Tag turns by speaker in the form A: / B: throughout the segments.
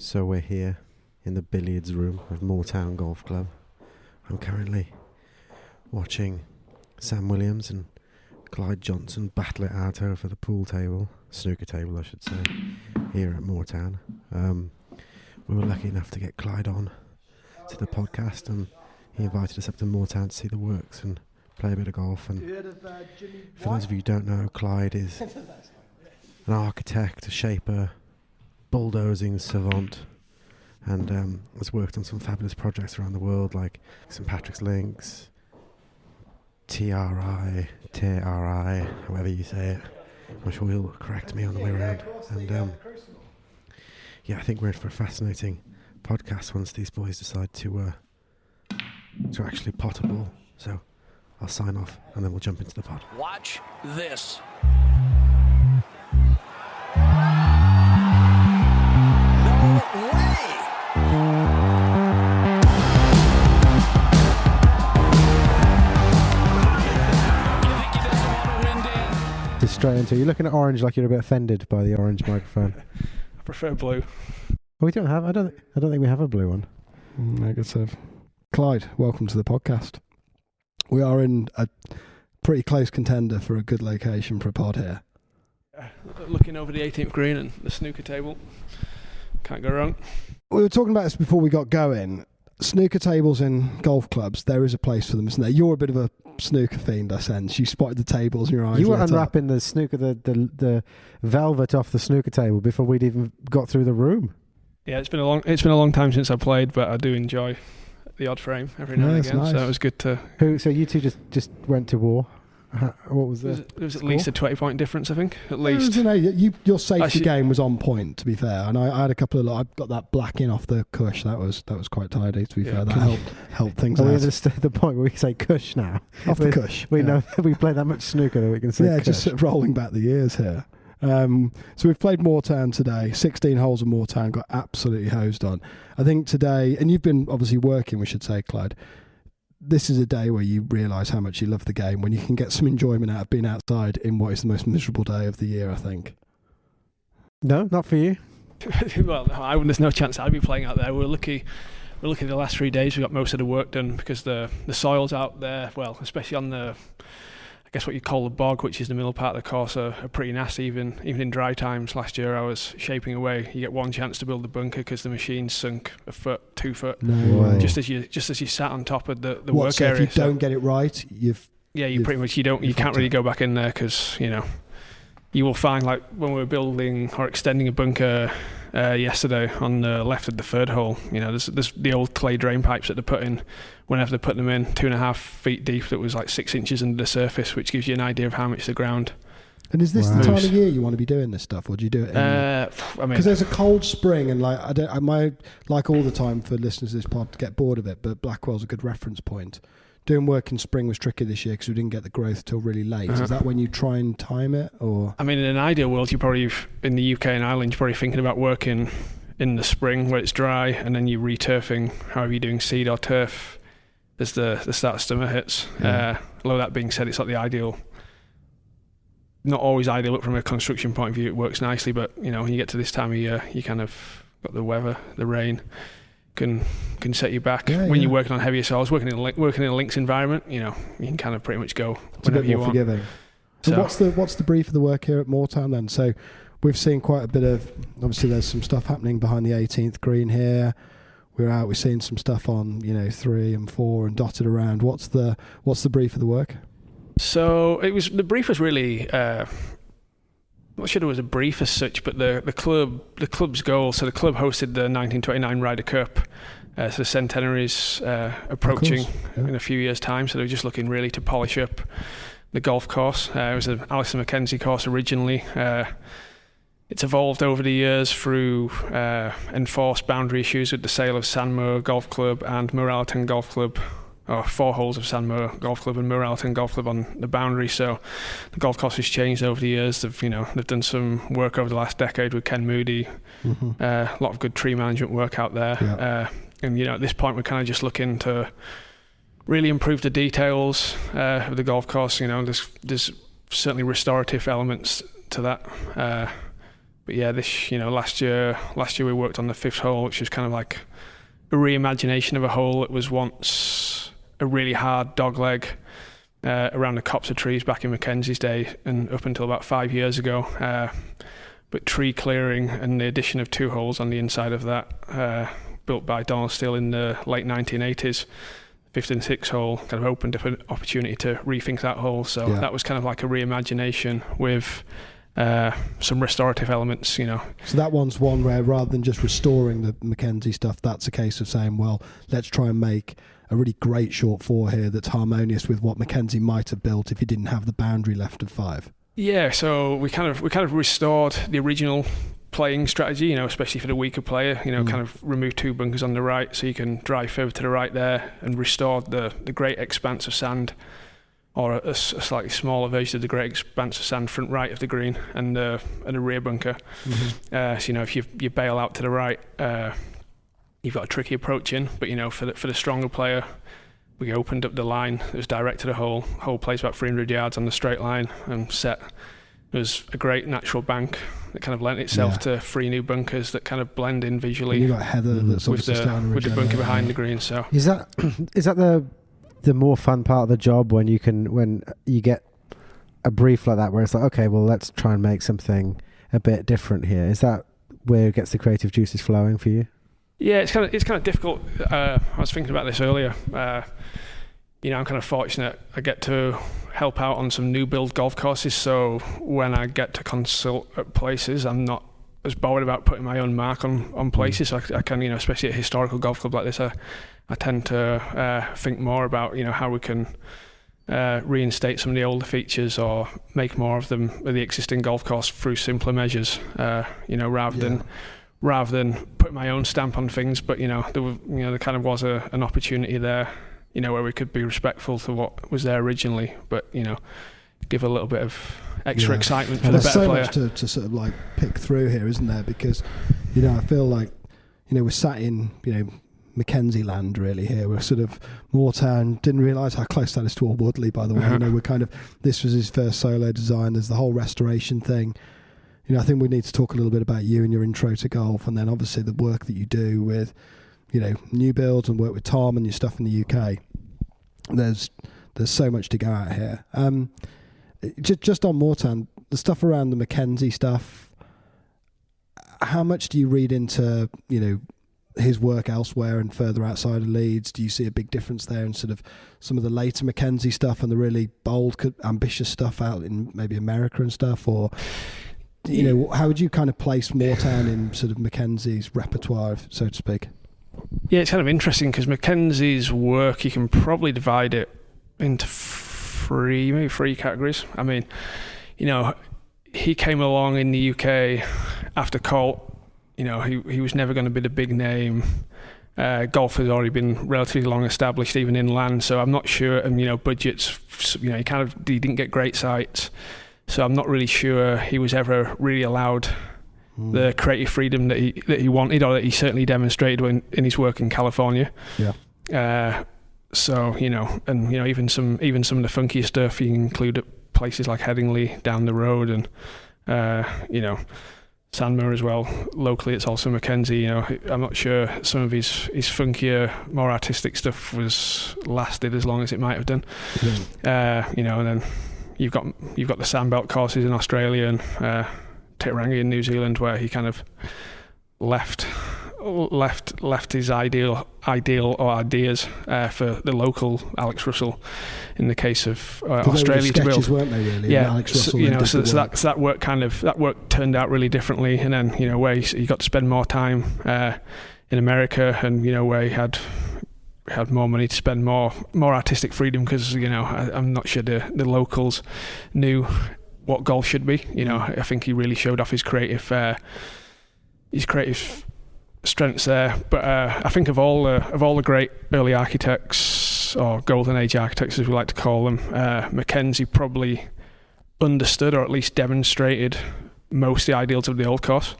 A: So we're here in the billiards room of Moortown Golf Club. I'm currently watching Sam Williams and Clyde Johnson battle it out over the pool table, snooker table I should say, here at Moortown. We were lucky enough to get Clyde on to the podcast, and he invited us up to Moortown to see the works and play a bit of golf. And for those of you who don't know, Clyde is an architect, a shaper, bulldozing savant, and has worked on some fabulous projects around the world like St Patrick's Links, Te Arai, however you say it. I'm sure he'll correct me on the way around. And yeah, I think we're in for a fascinating podcast once these boys decide to actually pot a ball. So I'll sign off and then we'll jump into the pod.
B: Watch this.
A: Just straight into it. You're looking at orange like you're a bit offended by the orange microphone.
C: I prefer blue.
A: Oh, we don't have. I don't think we have a blue one.
C: I guess so. Clyde, welcome to the podcast. We are in a pretty close contender for a good location for a pod here.
D: Looking over the 18th green and the snooker table. Can't go wrong.
C: We were talking about this before we got going. Snooker tables in golf clubs, there is a place for them, isn't there? You're a bit of a snooker fiend, I sense. You spotted the tables and your eyes.
A: You were
C: lit
A: unwrapping
C: up.
A: the snooker, the velvet off the snooker table before we'd even got through the room.
D: Yeah, it's been a long time since I played, but I do enjoy the odd frame every now and again.
C: Nice.
D: So it was good to.
A: So you two just went to war. What was
D: There was at
A: score?
D: least a 20-point difference, I think. At least.
C: You know, your safety
D: Actually,
C: game was on point, to be fair. And I had a couple of. I got that black in off the cush. That was quite tidy, to be fair. That helped things
A: We
C: out.
A: understood the point where we say cush now.
C: Off the cush.
A: We
C: yeah.
A: know that we play that much snooker that we can say
C: Yeah,
A: cush.
C: just sort of rolling back the years here. So we've played Moortown today. 16 holes of Moortown, got absolutely hosed on. I think today, and you've been obviously working, we should say, Clyde. This is a day where you realise how much you love the game, when you can get some enjoyment out of being outside in what is the most miserable day of the year, I think.
A: No, not for you.
D: Well, there's no chance I'd be playing out there. We're lucky the last 3 days we got most of the work done because the soils out there, well, especially on the, I guess what you call the bog, which is the middle part of the course, are pretty nasty. Even in dry times last year, I was shaping away. You get one chance to build the bunker because the machine's sunk a foot, 2 foot.
C: No way.
D: Just as you sat on top of the
C: What,
D: work
C: so
D: area.
C: if you don't get it right, you
D: pretty much you can't really go back in there because you will find, like when we were building or extending a bunker yesterday on the left of the third hole, there's the old clay drain pipes that they put in whenever they put them in, 2.5 feet deep, that was like 6 inches under the surface, which gives you an idea of how much the ground.
C: And is this the
A: Wow.
C: time of year you want to be doing this stuff, or do you do it? Because there's a cold spring, and I might like all the time for listeners to this pod to get bored of it, but Blackwell's a good reference point. Doing work in spring was tricky this year because we didn't get the growth till really late. Is that when you try and time it, or?
D: I mean, in an ideal world, you're probably in the UK and Ireland, you're probably thinking about working in the spring where it's dry, and then you're returfing, however you're doing seed or turf as the start of summer hits.
C: Yeah.
D: Although that being said, it's not the ideal. Not always ideal, but from a construction point of view, it works nicely. But when you get to this time of year, you kind of got the weather, the rain can set you back. When you're working on heavier soils, working in a links environment, you can kind of pretty much go
C: It's a
D: whenever
C: bit
D: you
C: more
D: want.
C: forgiving. So what's the brief of the work here at Moortown then? So we've seen quite a bit of, obviously there's some stuff happening behind the 18th green here. We're seeing some stuff on 3 and 4 and dotted around. What's the brief of the work?
D: So the brief was really I'm not sure there was a brief as such, but the club's goal. So the club hosted the 1929 Ryder Cup. So the centenary is approaching in a few years' time. So they're just looking really to polish up the golf course. It was an Alison Mackenzie course originally. It's evolved over the years through enforced boundary issues with the sale of Sandmoor Golf Club and Moortown Golf Club, or 4 holes of Sandmoor Golf Club and Moortown Golf Club on the boundary. So the golf course has changed over the years. They've done some work over the last decade with Ken Moody.
C: Mm-hmm.
D: A lot of good tree management work out there.
C: Yeah.
D: And at this point we're kind of just looking to really improve the details of the golf course. There's certainly restorative elements to that. yeah, last year we worked on the 5th hole, which was kind of like a reimagination of a hole that was once a really hard dogleg around the copse of trees back in Mackenzie's day and up until about 5 years ago. But tree clearing and the addition of 2 holes on the inside of that, built by Donald Steele in the late 1980s. 5th and 6th hole kind of opened up an opportunity to rethink that hole. So that was kind of like a reimagination with some restorative elements, So
C: that one's one where rather than just restoring the Mackenzie stuff, that's a case of saying, well, let's try and make a really great short 4 here that's harmonious with what Mackenzie might have built if he didn't have the boundary left of 5. Yeah,
D: so we kind of restored the original playing strategy, especially for the weaker player, kind of remove 2 bunkers on the right so you can drive further to the right there, and restored the great expanse of sand, or a slightly smaller version of the great expanse of sand front right of the green and a rear bunker. So if you bail out to the right, you've got a tricky approach in, but for the stronger player, we opened up the line. It was direct to the hole. Hole plays about 300 yards on the straight line and set. It was a great natural bank that kind of lent itself to 3 new bunkers that kind of blend in visually.
C: And you got heather that's
D: with the bunker behind the green. So
A: is that the more fun part of the job when you get a brief like that where it's like, okay, well, let's try and make something a bit different here. Is that where it gets the creative juices flowing for you?
D: Yeah, it's kind of difficult. I was thinking about this earlier. I'm kind of fortunate. I get to help out on some new build golf courses, so when I get to consult at places, I'm not as bothered about putting my own mark on places. So I can, especially at a historical golf club like this, I tend to think more about, how we can reinstate some of the older features or make more of them with the existing golf course through simpler measures, rather than putting my own stamp on things. But there kind of was an opportunity there, where we could be respectful to what was there originally, but give a little bit of extra excitement for the better player.
C: There's so much to sort of like pick through here, isn't there? Because I feel like we're sat in Mackenzie land really here. We're sort of Moortown. Didn't realise how close that is to Alwoodley, by the way. We're kind of, this was his first solo design. There's the whole restoration thing. I think we need to talk a little bit about you and your intro to golf, and then obviously the work that you do with, new builds and work with Tom and your stuff in the UK. There's so much to go at here. Just on Moortown, the stuff around the Mackenzie stuff, how much do you read into, his work elsewhere and further outside of Leeds? Do you see a big difference there in sort of some of the later Mackenzie stuff and the really bold, ambitious stuff out in maybe America and stuff? Or how would you kind of place Moortown in sort of Mackenzie's repertoire, so to speak?
D: Yeah, it's kind of interesting because Mackenzie's work, you can probably divide it into maybe three categories. I mean, he came along in the UK after Colt. He was never going to be the big name. Golf has already been relatively long established, even inland. So I'm not sure. And budgets. He didn't get great sites. So I'm not really sure he was ever really allowed the creative freedom that he wanted, or that he certainly demonstrated in his work in California.
C: Yeah.
D: So even some of the funkier stuff you include at places like Headingley down the road, and Sandmer as well. Locally, it's also Mackenzie. I'm not sure some of his funkier, more artistic stuff was lasted as long as it might have done. And then you've got the Sandbelt courses in Australia and Te Arai in New Zealand, where he kind of left his ideal or ideas for the local Alex Russell in the case of Australia to build.
C: Weren't they really? Yeah, Alex Russell.
D: So that work turned out really differently, and then where he got to spend more time in America, and where he had more money to spend, more artistic freedom, because I'm not sure the locals knew what golf should be. I think he really showed off his creative strengths there. But I think of all the great early architects, or golden age architects as we like to call them, Mackenzie probably understood, or at least demonstrated, most of the ideals of the old course.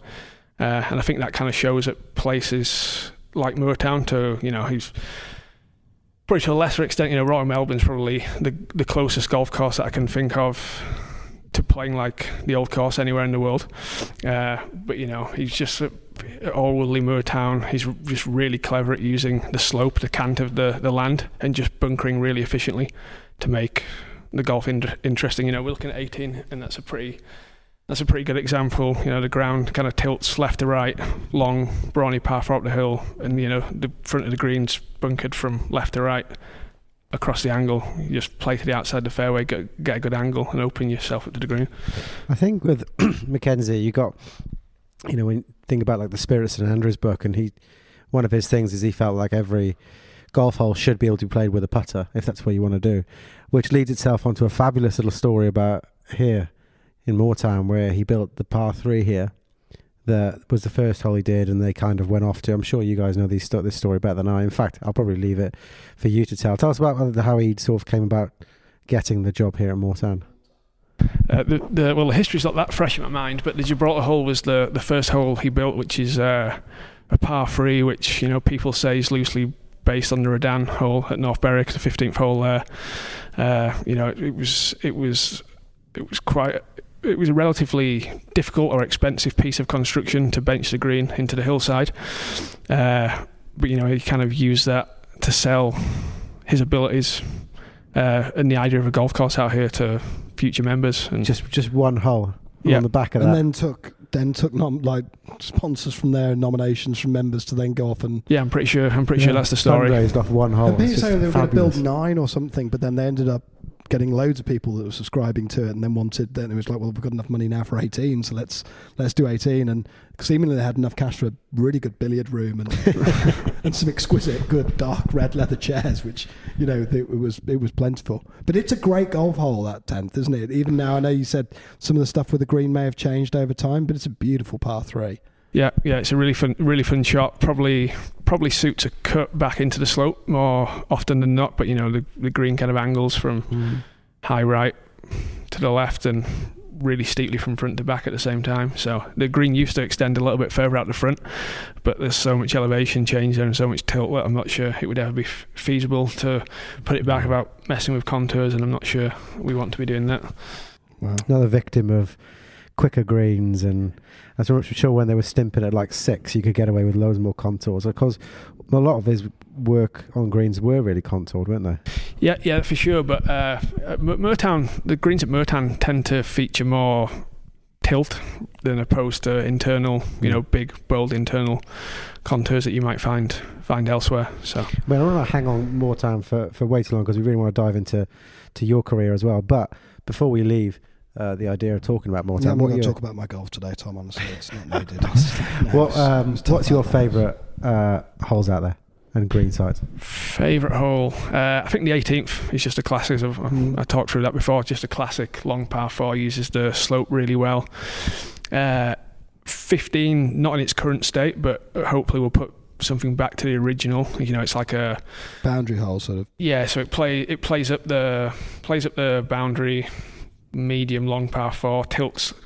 D: And I think that kind of shows at places like Moortown he's probably to a lesser extent, Royal Melbourne's probably the closest golf course that I can think of to playing like the old course anywhere in the world. But he's just at Alwoodley, Moortown. He's just really clever at using the slope, the cant of the land, and just bunkering really efficiently to make the golf interesting. We're looking at 18, and that's a pretty good example. The ground kind of tilts left to right, long, brawny par 4 up the hill, and the front of the green's bunkered from left to right across the angle. You just play to the outside the fairway, get a good angle, and open yourself up to the green.
A: I think with Mackenzie, you got, when you think about like the Spirit of St Andrews book, and one of his things is he felt like every golf hole should be able to be played with a putter, if that's what you want to do, which leads itself onto a fabulous little story about here in Moortown, where he built the par 3 here. That was the first hole he did, and they kind of went off to, I'm sure you guys know this story better than I. In fact, I'll probably leave it for you to tell. Tell us about how he sort of came about getting the job here at Moortown.
D: The history's not that fresh in my mind, but the Gibraltar hole was the first hole he built, which is a par 3, which people say is loosely based on the Redan hole at North Berwick, the 15th hole there. It was a relatively difficult or expensive piece of construction to bench the green into the hillside, but he kind of used that to sell his abilities and the idea of a golf course out here to future members. And
A: just one hole on the back of that,
C: and then took sponsors from there, nominations from members to then go off and
D: I'm pretty sure that's the story.
A: Fundraised off one hole.
C: And people saying they were going to build 9 or something, but then they ended up getting loads of people that were subscribing to it, and then it was like, well, we've got enough money now for 18, so let's do 18. And seemingly they had enough cash for a really good billiard room and and some exquisite good dark red leather chairs, which it was plentiful. But it's a great golf hole, that 10th, isn't it? Even now, I know you said some of the stuff with the green may have changed over time, but it's a beautiful par 3.
D: Yeah, it's a really fun shot. Probably suits a cut back into the slope more often than not. But the green kind of angles from high right to the left and really steeply from front to back at the same time. So the green used to extend a little bit further out the front, but there's so much elevation change there and so much tilt that I'm not sure it would ever be feasible to put it back without messing with contours, and I'm not sure we want to be doing that.
A: Wow. Another victim of quicker greens, and I'm sure when they were stimping at like 6, you could get away with loads more contours, because a lot of his work on greens were really contoured, weren't they?
D: Yeah, for sure. But the greens at Moortown tend to feature more tilt than opposed to internal, big, bold internal contours that you might find elsewhere. So,
A: I don't want to hang on Moortown for way too long, because we really want to dive into your career as well. But before we leave, the idea of talking about Moortown.
C: I'm not going to talk about my golf today, Tom, honestly. It's not needed.
A: What's your favourite holes out there and green sites?
D: Favourite hole? I think the 18th is just a classic. I talked through that before. Just a classic long par 4, uses the slope really well. 15, not in its current state, but hopefully we'll put something back to the original. It's like a
C: boundary hole, sort of.
D: Yeah, so it plays up the boundary. Medium long par 4,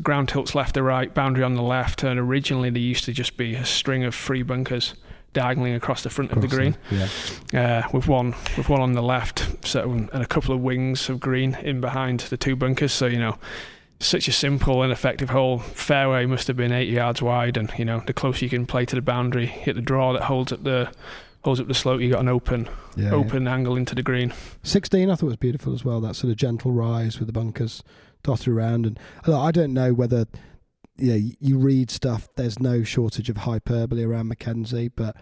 D: ground tilts left to right, boundary on the left, and originally there used to just be a string of 3 bunkers diagonally across the front of the green, with one on the left, and a couple of wings of green in behind the 2 bunkers. So such a simple and effective hole. Fairway must have been 80 yards wide, and the closer you can play to the boundary, hit the draw that holds up the slope, you got an open angle into the green. 16
C: I thought was beautiful as well, that sort of gentle rise with the bunkers dotted around. And I don't know whether you read stuff, there's no shortage of hyperbole around Mackenzie, but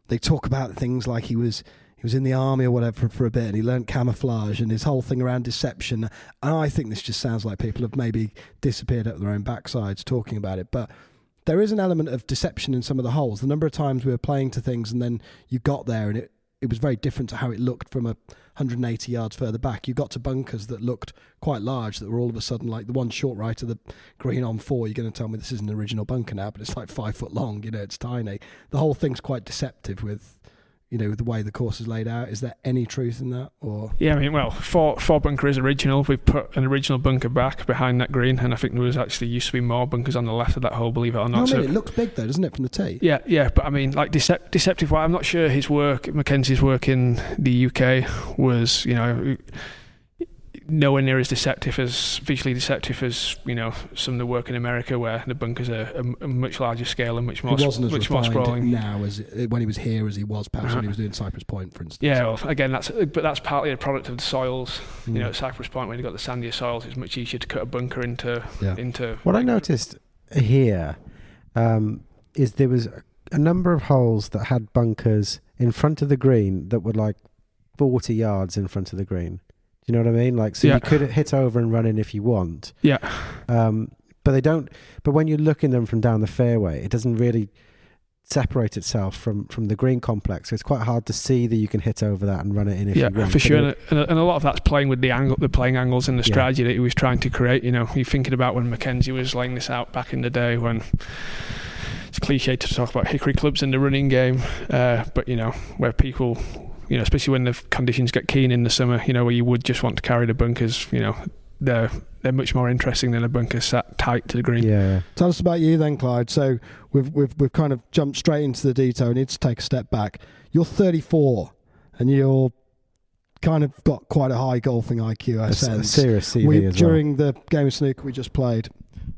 C: they talk about things like he was in the army or whatever for a bit, and he learnt camouflage and his whole thing around deception. And I think this just sounds like people have maybe disappeared up their own backsides talking about it, but there is an element of deception in some of the holes. The number of times we were playing to things and then you got there and it was very different to how it looked from 180 yards further back. You got to bunkers that looked quite large, that were all of a sudden like the one short right of the green on 4. You're going to tell me this isn't an original bunker now, but it's like 5 foot long, it's tiny. The whole thing's quite deceptive with the way the course is laid out. Is there any truth in that? Or four bunker is original. We've put an original bunker back behind that green, and I think there was actually used to be more bunkers on the left of that hole, believe it or not. It looks big though, doesn't it, from the tee?
D: Yeah, but deceptive. I'm not sure Mackenzie's work in the UK was, nowhere near as visually deceptive as some of the work in America, where the bunkers are a much larger scale and much more sprawling
C: now as when he was here as he was perhaps when he was doing Cypress Point, for instance.
D: Yeah, well, again, that's partly a product of the soils. At Cypress Point, when you've got the sandier soils, it's much easier to cut a bunker into.
A: What I noticed here is there was a number of holes that had bunkers in front of the green that were like 40 yards in front of the green. Do you know what I mean? Like, so you could hit over and run in if you want.
D: Yeah.
A: But they don't. But when you're looking them from down the fairway, it doesn't really separate itself from the green complex. So it's quite hard to see that you can hit over that and run it in if you want.
D: Yeah, for sure. And a lot of that's playing with the playing angles and the strategy that he was trying to create. You're thinking about when Mackenzie was laying this out back in the day, when it's cliche to talk about hickory clubs in the running game, but where people, especially when the conditions get keen in the summer, where you would just want to carry the bunkers, they're much more interesting than a bunker sat tight to the green.
A: Yeah.
C: Tell us about you then, Clyde. So we've kind of jumped straight into the detail. We need to take a step back. You're 34 and you're kind of got quite a high golfing IQ, I sense.
A: A serious CV as well.
C: During the game of snooker we just played,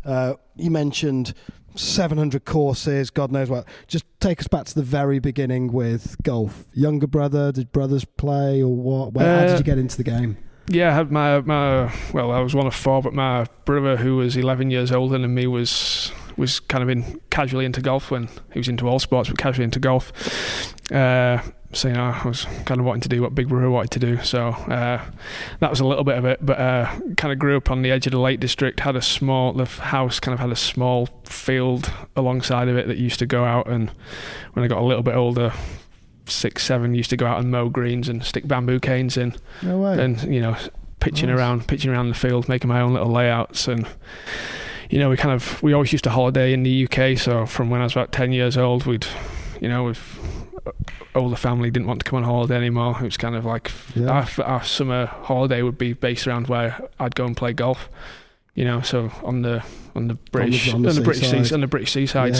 C: you mentioned 700 courses, God knows what. Just take us back to the very beginning with golf. Younger brother, did brothers play or what? How did you get into the game?
D: Yeah, I had my I was one of four, but my brother, who was 11 years older than me, was kind of casually into golf when he was into all sports, but casually into golf. So I was kind of wanting to do what Big Brother wanted to do. So that was a little bit of it. But kind of grew up on the edge of the Lake District. The house kind of had a small field alongside of it that used to go out. And when I got a little bit older, 6, 7, used to go out and mow greens and stick bamboo canes in.
C: No way.
D: And pitching around the field, making my own little layouts. And we always used to holiday in the UK. So from when I was about 10 years old, we'd older family didn't want to come on holiday anymore. It was kind of like our summer holiday would be based around where I'd go and play golf. So on the British seaside.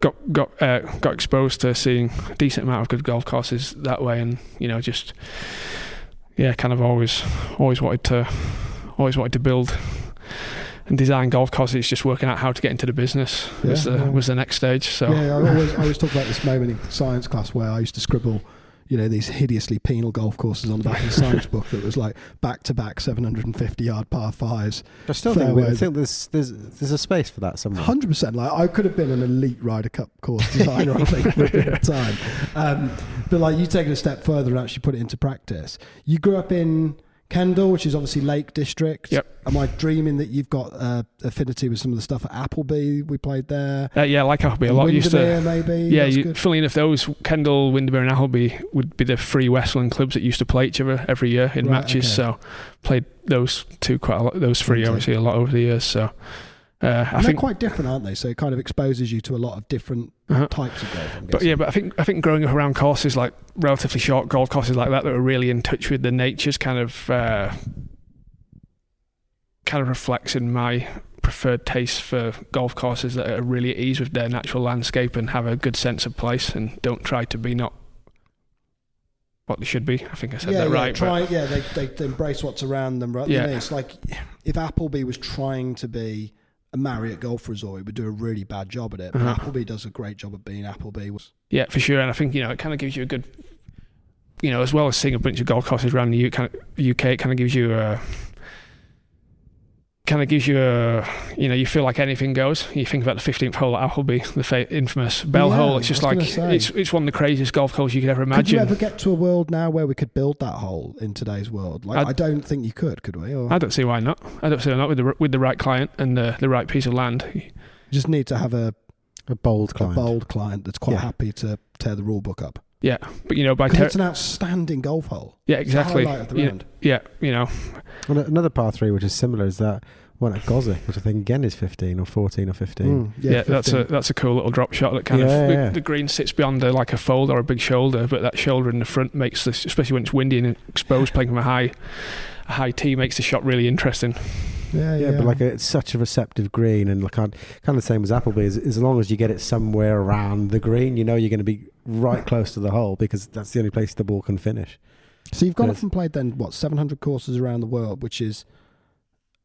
D: Got exposed to seeing a decent amount of good golf courses that way, and kind of always wanted to build and design golf courses. Just working out how to get into the business was the next stage. So
C: I always talk about this moment in science class where I used to scribble these hideously penal golf courses on the back of the science book that was like back-to-back 750-yard par fives.
A: I still think there's a space for that somewhere.
C: 100%. Like, I could have been an elite Ryder Cup course designer, I think, for a bit of time. But like, you take it a step further and actually put it into practice. You grew up in Kendal, which is obviously Lake District.
D: Yep.
C: Am I dreaming that you've got affinity with some of the stuff at Appleby? We played there.
D: Yeah, I like Appleby a lot.
C: Windermere, maybe.
D: Yeah, funnily enough, those Kendal, Windermere, and Appleby would be the three Westland clubs that used to play each other every year in matches. Okay. So played those two quite a lot. Those three obviously a lot over the years. So I think
C: they're quite different, aren't they? So it kind of exposes you to a lot of different types of golf.
D: But I think growing up around courses like relatively short golf courses like that are really in touch with the natures kind of reflects in my preferred taste for golf courses that are really at ease with their natural landscape and have a good sense of place and don't try to be not what they should be. I think I said that right.
C: They embrace what's around them. Right? Yeah. It's like if Appleby was trying to be a Marriott golf resort, it would do a really bad job at it. But Appleby does a great job of being Appleby.
D: Yeah, for sure. And I think it kind of gives you a good, as well as seeing a bunch of golf courses around the UK, it kind of gives you a. You feel like anything goes. You think about the 15th hole at Appleby, the infamous Bell hole. It's just like it's one of the craziest golf holes you could ever imagine.
C: Could you ever get to a world now where we could build that hole in today's world? I don't think you could we? Or?
D: I don't see why not. I don't see why not with the right client and the right piece of land.
C: You just need to have a
A: bold client
C: that's quite happy to tear the rule book up.
D: Yeah, but
C: it's an outstanding golf hole.
D: Yeah, exactly.
C: It's the highlight of the round.
D: Yeah.
A: Well, another par 3 which is similar is that one at Goswick, which I think again is 15 or 14 or 15.
D: Yeah, 15. That's a cool little drop shot that kind of the green sits beyond like a fold or a big shoulder, but that shoulder in the front makes this, especially when it's windy and exposed, playing from a high tee, makes the shot really interesting.
A: Yeah, but like it's such a receptive green, and like kind of the same as Appleby. As long as you get it somewhere around the green, you're going to be right close to the hole because that's the only place the ball can finish.
C: So you've gone off and played then, 700 courses around the world, which is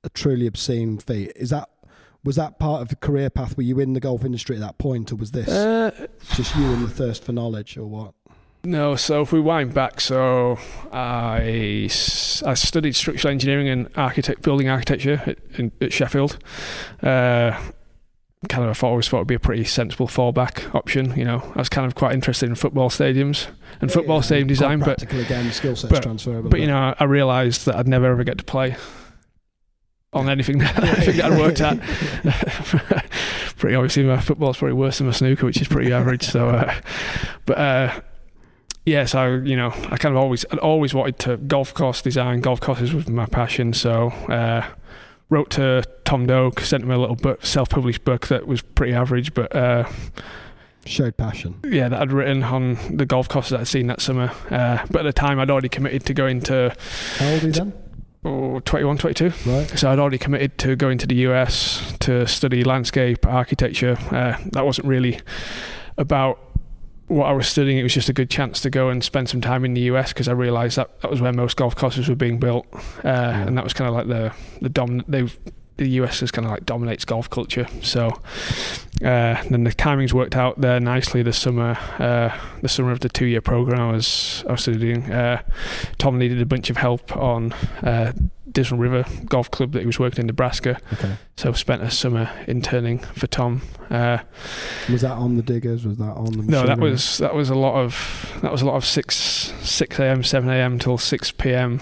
C: a truly obscene feat. Was that part of the career path? Were you in the golf industry at that point, or was this just you and the thirst for knowledge, or what?
D: No, so if we wind back, so I studied structural engineering and building architecture at Sheffield. Kind of I always thought it would be a pretty sensible fallback option. I was kind of quite interested in football stadiums and football stadium design,
C: but again, skill sets transferable.
D: But I realised that I'd never ever get to play on anything that I'd worked at. Pretty obviously, my football's probably worse than my snooker, which is pretty average. So, so I kind of always wanted to golf course design. Golf courses was my passion. So wrote to Tom Doak, sent him a little book, self-published book that was pretty average, but
C: showed passion.
D: Yeah, that I'd written on the golf courses that I'd seen that summer. But at the time, I'd already committed to going to.
C: How old are you then?
D: 21, 22.
C: Right.
D: So I'd already committed to going to the US to study landscape architecture. That wasn't really about what I was studying. It was just a good chance to go and spend some time in the US, because I realised that was where most golf courses were being built, and that was kind of like the dominant. The US is kind of like dominates golf culture. So then the timings worked out there nicely. The summer of the 2-year program I was studying, Tom needed a bunch of help on Dismal River Golf Club that he was working in Nebraska.
C: Okay.
D: So spent a summer interning for Tom.
C: Was that on the diggers? Was that on the machinery?
D: No, that was a lot of 6 a.m. 7 a.m. till 6 p.m.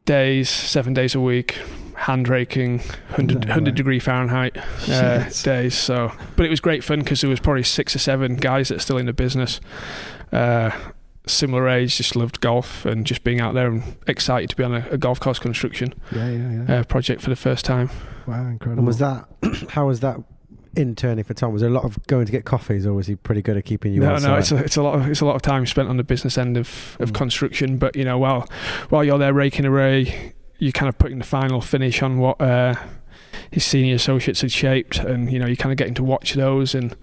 D: days, 7 days a week. Hand raking, 100 degree Fahrenheit days. So, but it was great fun because there was probably 6 or 7 guys that are still in the business, similar age, just loved golf and just being out there and excited to be on a golf course construction project for the first time.
C: Wow, incredible!
A: And was that how was that interning for Tom? Was there a lot of going to get coffees, or was he pretty good at keeping you on site?
D: No, it's a lot of time spent on the business end of construction. But while you're there raking away, you're kind of putting the final finish on what his senior associates had shaped, and you're kind of getting to watch those and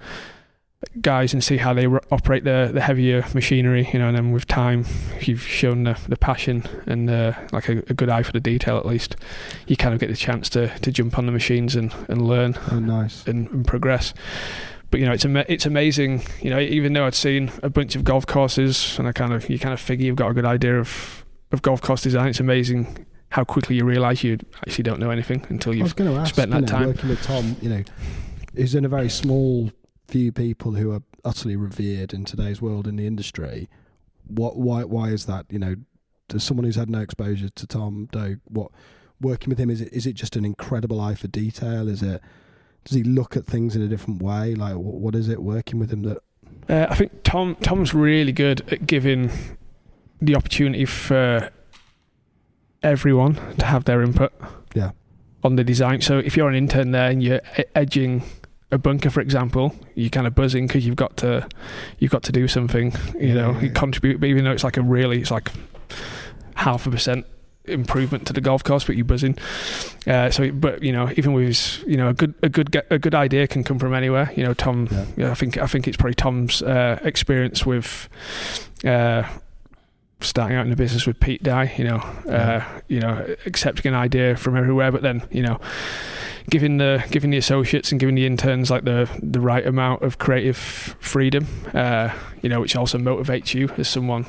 D: guys and see how they operate the heavier machinery, and then with time, if you've shown the passion and like a good eye for the detail, at least you kind of get the chance to jump on the machines and learn.
C: Oh, nice.
D: and progress. But it's amazing, even though I'd seen a bunch of golf courses and you kind of figure you've got a good idea of golf course design. It's amazing how quickly you realise you actually don't know anything until you've spent that time.
C: Working with Tom, is in a very small few people who are utterly revered in today's world in the industry. Why is that? To someone who's had no exposure to Tom Doak, working with him, is it just an incredible eye for detail? Does he look at things in a different way? Like, what is it working with him that?
D: I think Tom's really good at giving the opportunity for everyone to have their input on the design. So if you're an intern there and you're edging a bunker, for example, you're kind of buzzing because you've got to do something. You contribute, but even though it's like 0.5% improvement to the golf course, but you're buzzing. Even with a good idea can come from anywhere. Tom. I think it's probably Tom's experience with. Starting out in the business with Pete Dye, accepting an idea from everywhere, but then giving the associates and giving the interns like the right amount of creative freedom, which also motivates you as someone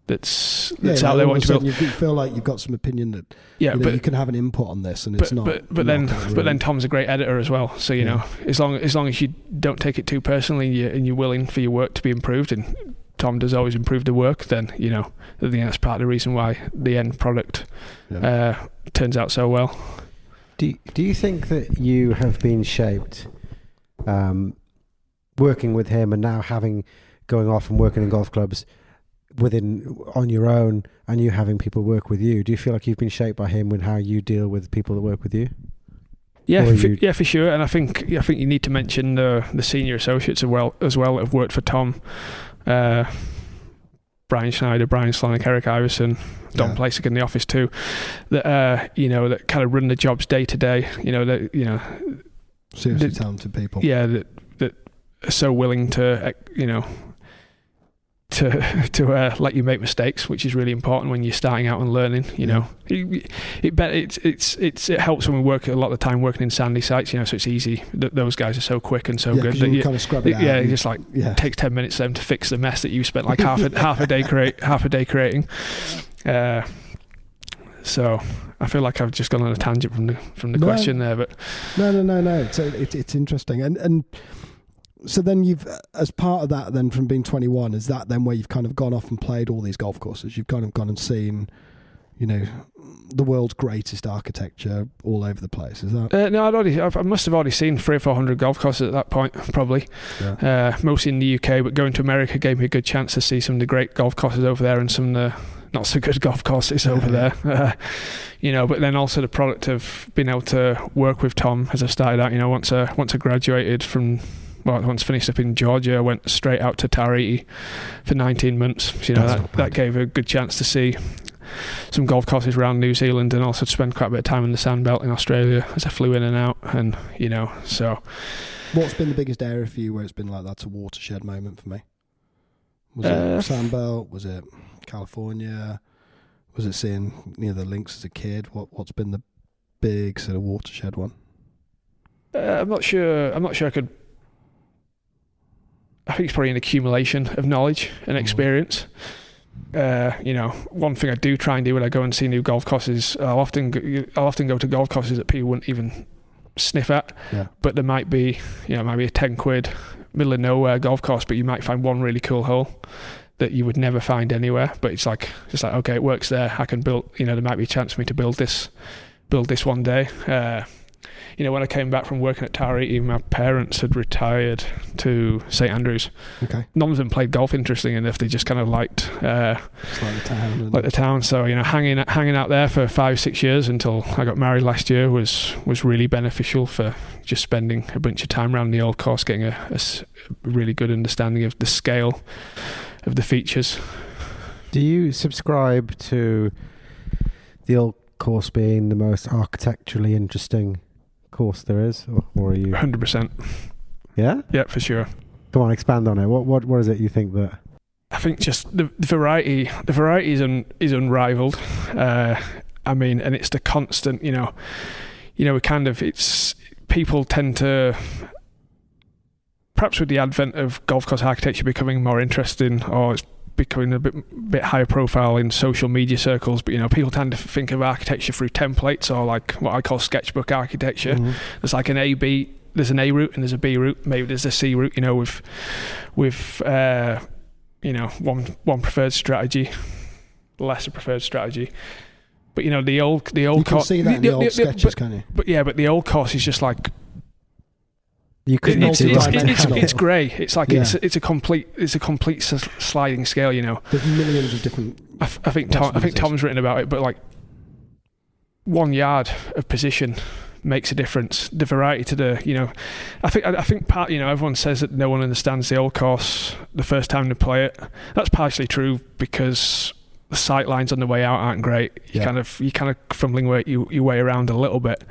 D: that's out there wanting to build.
C: You feel like you've got some opinion that you can have an input on this, and it's not. But
D: then Tom's a great editor as well. So as long as you don't take it too personally and you're willing for your work to be improved, and Tom does always improve the work, then I think that's part of the reason why the end product turns out so well.
A: Do you think that you have been shaped working with him and now going off and working in golf clubs on your own, and you having people work with you? Do you feel like you've been shaped by him with how you deal with people that work with you?
D: Yeah, for sure. And I think you need to mention the senior associates as well that have worked for Tom. Brian Schneider, Brian Slonick, Eric Iverson, Don Placek in the office too, that that kind of run the jobs day to day.
C: Seriously talented people.
D: Yeah, that are so willing to to let you make mistakes, which is really important when you're starting out and learning. You know, it helps when we work a lot of the time working in sandy sites. You know, so it's easy. Those guys are so quick and so good that
C: you kind of scrub it out.
D: Yeah, it just like takes 10 minutes for them to fix the mess that you spent like half a day creating. So I feel like I've just gone on a tangent from the question there, but
C: no. It's interesting, and so then you've, as part of that, then from being 21, is that then where you've kind of gone off and played all these golf courses? You've kind of gone and seen, you know, the world's greatest architecture all over the place. Is that?
D: No, I must have already seen 300 or 400 golf courses at that point, probably. Yeah. Mostly in the UK, but going to America gave me a good chance to see some of the great golf courses over there and some of the not so good golf courses over there. You know, but then also the product of being able to work with Tom as I started out. You know, once I graduated from. Well, once finished up in Georgia, I went straight out to Tara Iti for 19 months. So, you know, that gave a good chance to see some golf courses around New Zealand and also to spend quite a bit of time in the Sandbelt in Australia as I flew in and out. And, you know, so...
C: What's been the biggest area for you where it's been like that's a watershed moment for me? Was it Sandbelt? Was it California? Was it seeing, you know, the links as a kid? What's been the big sort of watershed one?
D: I'm not sure I could... I think it's probably an accumulation of knowledge and experience. You know, one thing I do try and do when I go and see new golf courses, I'll often go to golf courses that people wouldn't even sniff at. Yeah. But there might be, you know, maybe a £10 middle of nowhere golf course, but you might find one really cool hole that you would never find anywhere. But it's like okay, it works there. I can build. You know, there might be a chance for me to build this one day. You know, when I came back from working at Tara Iti, my parents had retired to St Andrews. Okay. None of them played golf, interesting enough. They just kind of liked the town. So, you know, hanging out there for 5-6 years until I got married last year was really beneficial for just spending a bunch of time around the old course, getting a really good understanding of the scale of the features.
A: Do you subscribe to the old course being the most architecturally interesting course there is, or are you
D: 100%?
A: Yeah,
D: for sure.
A: Come on, expand on it. What is it you think that?
D: I think just the variety is unrivaled. I mean, and it's the constant. You know, we kind of it's people tend to, perhaps with the advent of golf course architecture becoming more interesting, or it's becoming a bit higher profile in social media circles, but you know, people tend to think of architecture through templates or like what I call sketchbook architecture. Mm-hmm. There's like there's an A route and there's a B route, maybe there's a C route, you know, with you know, one preferred strategy, lesser preferred strategy. But you know, the old
C: you can see that in the old sketches,
D: can
C: you?
D: But the old course is just like
C: it's
D: grey. It's like it's a complete sliding scale. You know,
C: there's millions of different.
D: I think Tom's written about it, but like 1 yard of position makes a difference. The variety to the, you know, I think part, you know, everyone says that no one understands the old course the first time they play it. That's partially true because the sight lines on the way out aren't great. You kind of fumbling your way around a little bit,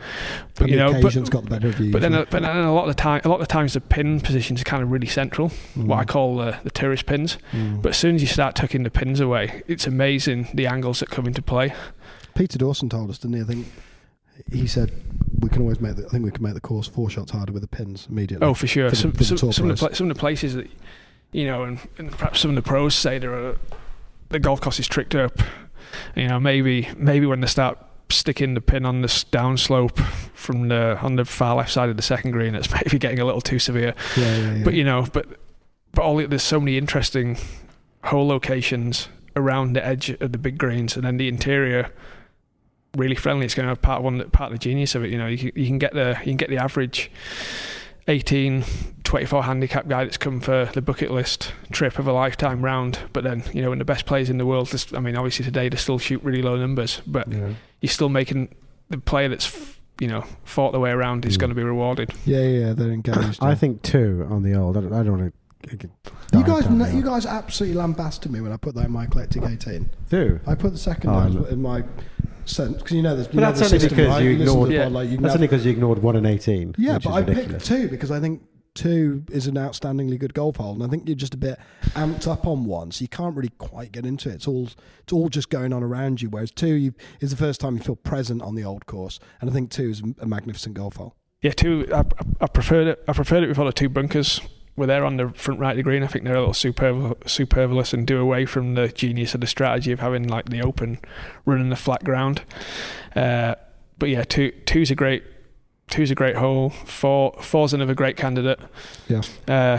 D: but
C: and
D: you know,
C: occasion's got the better of you.
D: But then a lot of the times the pin positions are kind of really central. What I call the tourist pins. But as soon as you start tucking the pins away, it's amazing the angles that come into play.
C: Peter Dawson told us, didn't he? I think he said we can always make the course 4 shots harder with the pins immediately.
D: Oh, for sure. Some of the places that, you know, and perhaps some of the pros say the golf course is tricked up. You know, maybe when they start sticking the pin on the downslope on the far left side of the second green, it's maybe getting a little too severe. Yeah. But you know, but there's so many interesting hole locations around the edge of the big greens, and then the interior really friendly. It's going to have part of the genius of it. You know, you can get the average 18, 24 handicap guy that's come for the bucket list trip of a lifetime round, but then, you know, when the best players in the world, I mean, obviously today they still shoot really low numbers, but you're still making the player that's, you know, fought the way around is going to be rewarded.
C: Yeah, they're engaged.
A: I think 2 on the old. I don't want to.
C: You guys absolutely lambasted me when I put that in my eclectic 18.
A: Do
C: I put the second in my sense, because you know there's.
A: But that's only because you ignored. That's only because you ignored 1 and 18.
C: Yeah, but I picked 2 because I think 2 is an outstandingly good golf hole, and I think you're just a bit amped up on 1, so you can't really quite get into it. It's all just going on around you. Whereas 2 is the first time you feel present on the old course, and I think 2 is a magnificent golf hole.
D: Yeah, 2. I preferred it. I preferred it before the 2 bunkers were there on the front right of the green. I think they're a little superfluous and do away from the genius of the strategy of having like the open running the flat ground. But yeah, 2's a great hole. 4's another great candidate.
C: Yeah.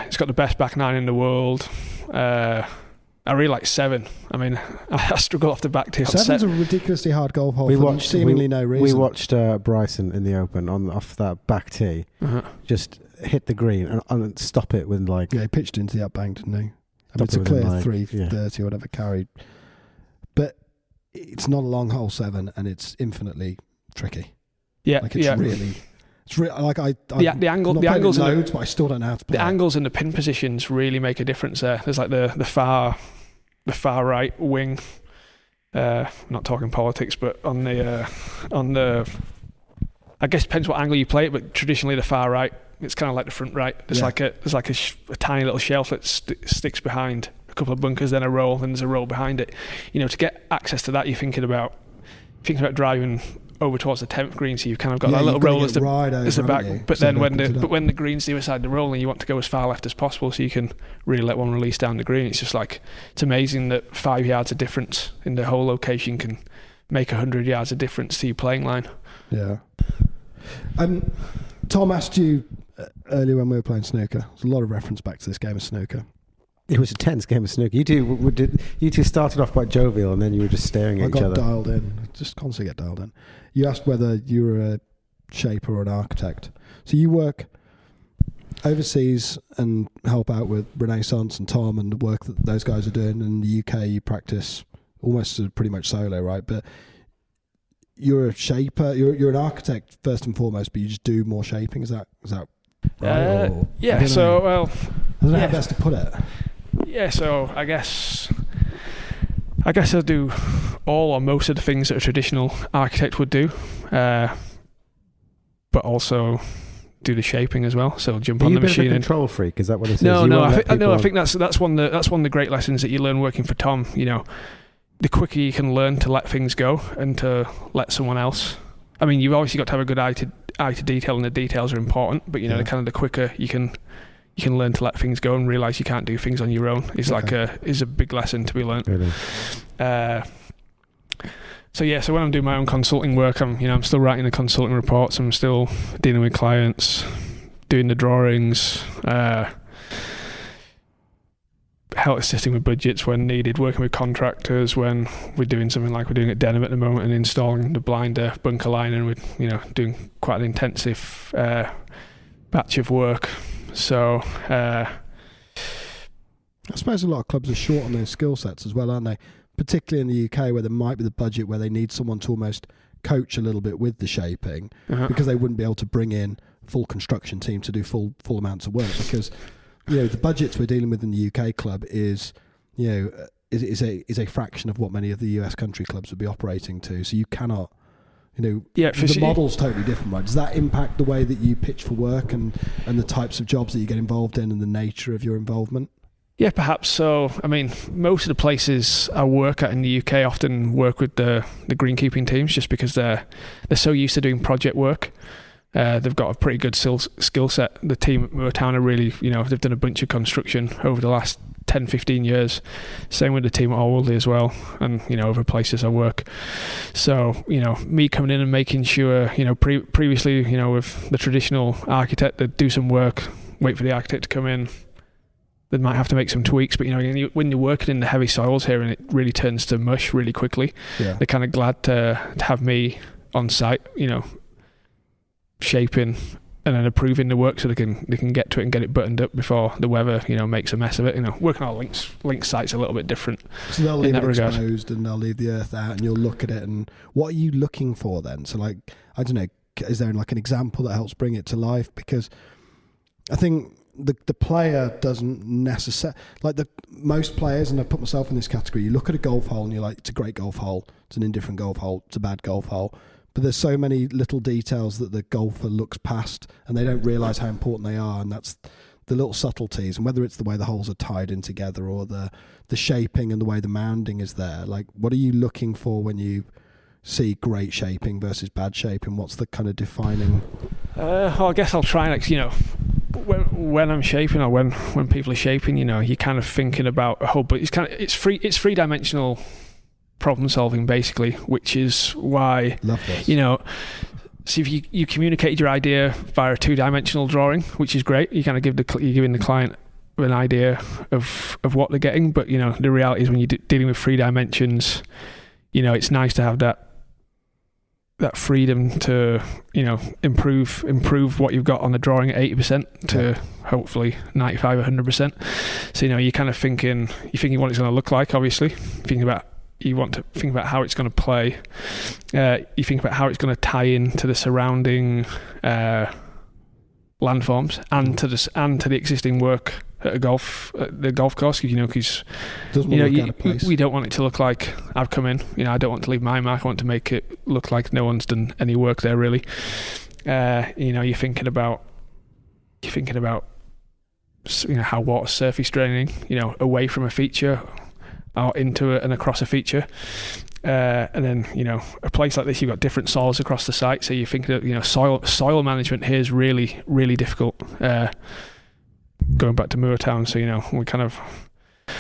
D: It's got the best back 9 in the world. I really like 7. I mean, I struggle off the back tee.
C: 7's a ridiculously hard golf hole for seemingly no reason.
A: We watched Bryson in the Open off that back tee, just hit the green and stop it with like...
C: Yeah, he pitched into the upbank, didn't he? And it's a clear 330 or whatever carried. But it's not a long hole 7, and it's infinitely tricky.
D: Yeah,
C: like it's really... It's like
D: the angles
C: loads, but I still don't know how to play.
D: The angles and the pin positions really make a difference there. There's like the far right wing. Not talking politics, but on the I guess it depends what angle you play it. But traditionally, the far right, it's kind of like the front right. There's like a tiny little shelf that sticks behind a couple of bunkers, then a roll, then there's a roll behind it. You know, to get access to that, you're thinking about driving over towards the 10th green, so you've kind of got that little roll as the back. But then when the green's the other side of the roll, and you want to go as far left as possible, so you can really let one release down the green. It's just like, it's amazing that 5 yards of difference in the whole location can make 100 yards of difference to your playing line.
C: Yeah. Tom asked you earlier when we were playing snooker. There's a lot of reference back to this game of snooker.
A: It was a tense game of snooker. You two started off quite jovial, and then you were just staring at each other. I got
C: dialed in. Just constantly get dialed in. You asked whether you were a shaper or an architect. So you work overseas and help out with Renaissance and Tom and the work that those guys are doing. In the UK, you practice almost pretty much solo, right? But you're a shaper. You're an architect first and foremost, but you just do more shaping. Is that right?
D: Yeah. So
C: I don't know how best to put it.
D: Yeah, so I guess I'll do all or most of the things that a traditional architect would do, but also do the shaping as well. So jump on the machine. Are you a
A: control freak? Is that what it is?
D: No. I think that's one of the great lessons that you learn working for Tom. You know, the quicker you can learn to let things go and to let someone else. I mean, you've obviously got to have a good eye to detail, and the details are important. But you know, the quicker you can learn to let things go and realise you can't do things on your own is a big lesson to be learnt.
A: Really?
D: So when I'm doing my own consulting work, I'm still writing the consulting reports. I'm still dealing with clients, doing the drawings, help assisting with budgets when needed, working with contractors when we're doing something like we're doing at Denham at the moment and installing the blinder bunker line, and we're doing quite an intensive batch of work. So
C: I suppose a lot of clubs are short on their skill sets as well, aren't they? Particularly in the UK, where there might be the budget where they need someone to almost coach a little bit with the shaping, because they wouldn't be able to bring in full construction team to do full amounts of work, because the budgets we're dealing with in the UK club is a fraction of what many of the US country clubs would be operating to. So you cannot. The model's totally different, right? Does that impact the way that you pitch for work and the types of jobs that you get involved in and the nature of your involvement?
D: Yeah, perhaps so. I mean, most of the places I work at in the UK often work with the greenkeeping teams, just because they're so used to doing project work. They've got a pretty good skill set. The team at Moortown are really, they've done a bunch of construction over the last 10, 15 years. Same with the team at Alwoodley as well, and other places I work. So me coming in and making sure, previously, with the traditional architect, they'd do some work, wait for the architect to come in. They might have to make some tweaks, but when you're working in the heavy soils here and it really turns to mush really quickly, they're kind of glad to have me on site, shaping and then approving the work so they can get to it and get it buttoned up before the weather makes a mess of it. Working on link sites a little bit different.
C: So they'll leave it exposed and they'll leave the earth out, and you'll look at it, and what are you looking for then? So I don't know, is there like an example that helps bring it to life? Because I think the player doesn't necessarily, most players, and I put myself in this category, you look at a golf hole and you're like, it's a great golf hole, it's an indifferent golf hole, it's a bad golf hole. but there's so many little details that the golfer looks past, and they don't realise how important they are, and that's the little subtleties, and whether it's the way the holes are tied in together or the shaping and the way the mounding is there. Like, what are you looking for when you see great shaping versus bad shaping? What's the kind of defining?
D: Well, I guess I'll try next. When I'm shaping, or when people are shaping, you're kind of thinking about a whole. But it's three dimensional problem solving basically, which is why
C: love this.
D: So if you communicated your idea via a 2-dimensional drawing, which is great, you kind of you're giving the client an idea of what they're getting. But the reality is when you're dealing with 3 dimensions, it's nice to have that freedom to improve what you've got on the drawing at 80% to hopefully 95 or 100%. So you're kind of thinking what it's going to look like. Obviously, you want to think about how it's going to play. You think about how it's going to tie into the surrounding landforms and to the existing work at the golf course. Because we don't want it to look like I've come in. I don't want to leave my mark. I want to make it look like no one's done any work there really. You're thinking about how water surface draining. Away from a feature, or into it and across a feature. And then a place like this, you've got different soils across the site, so you think that soil management here is really, really difficult. Going back to Moortown, so we kind of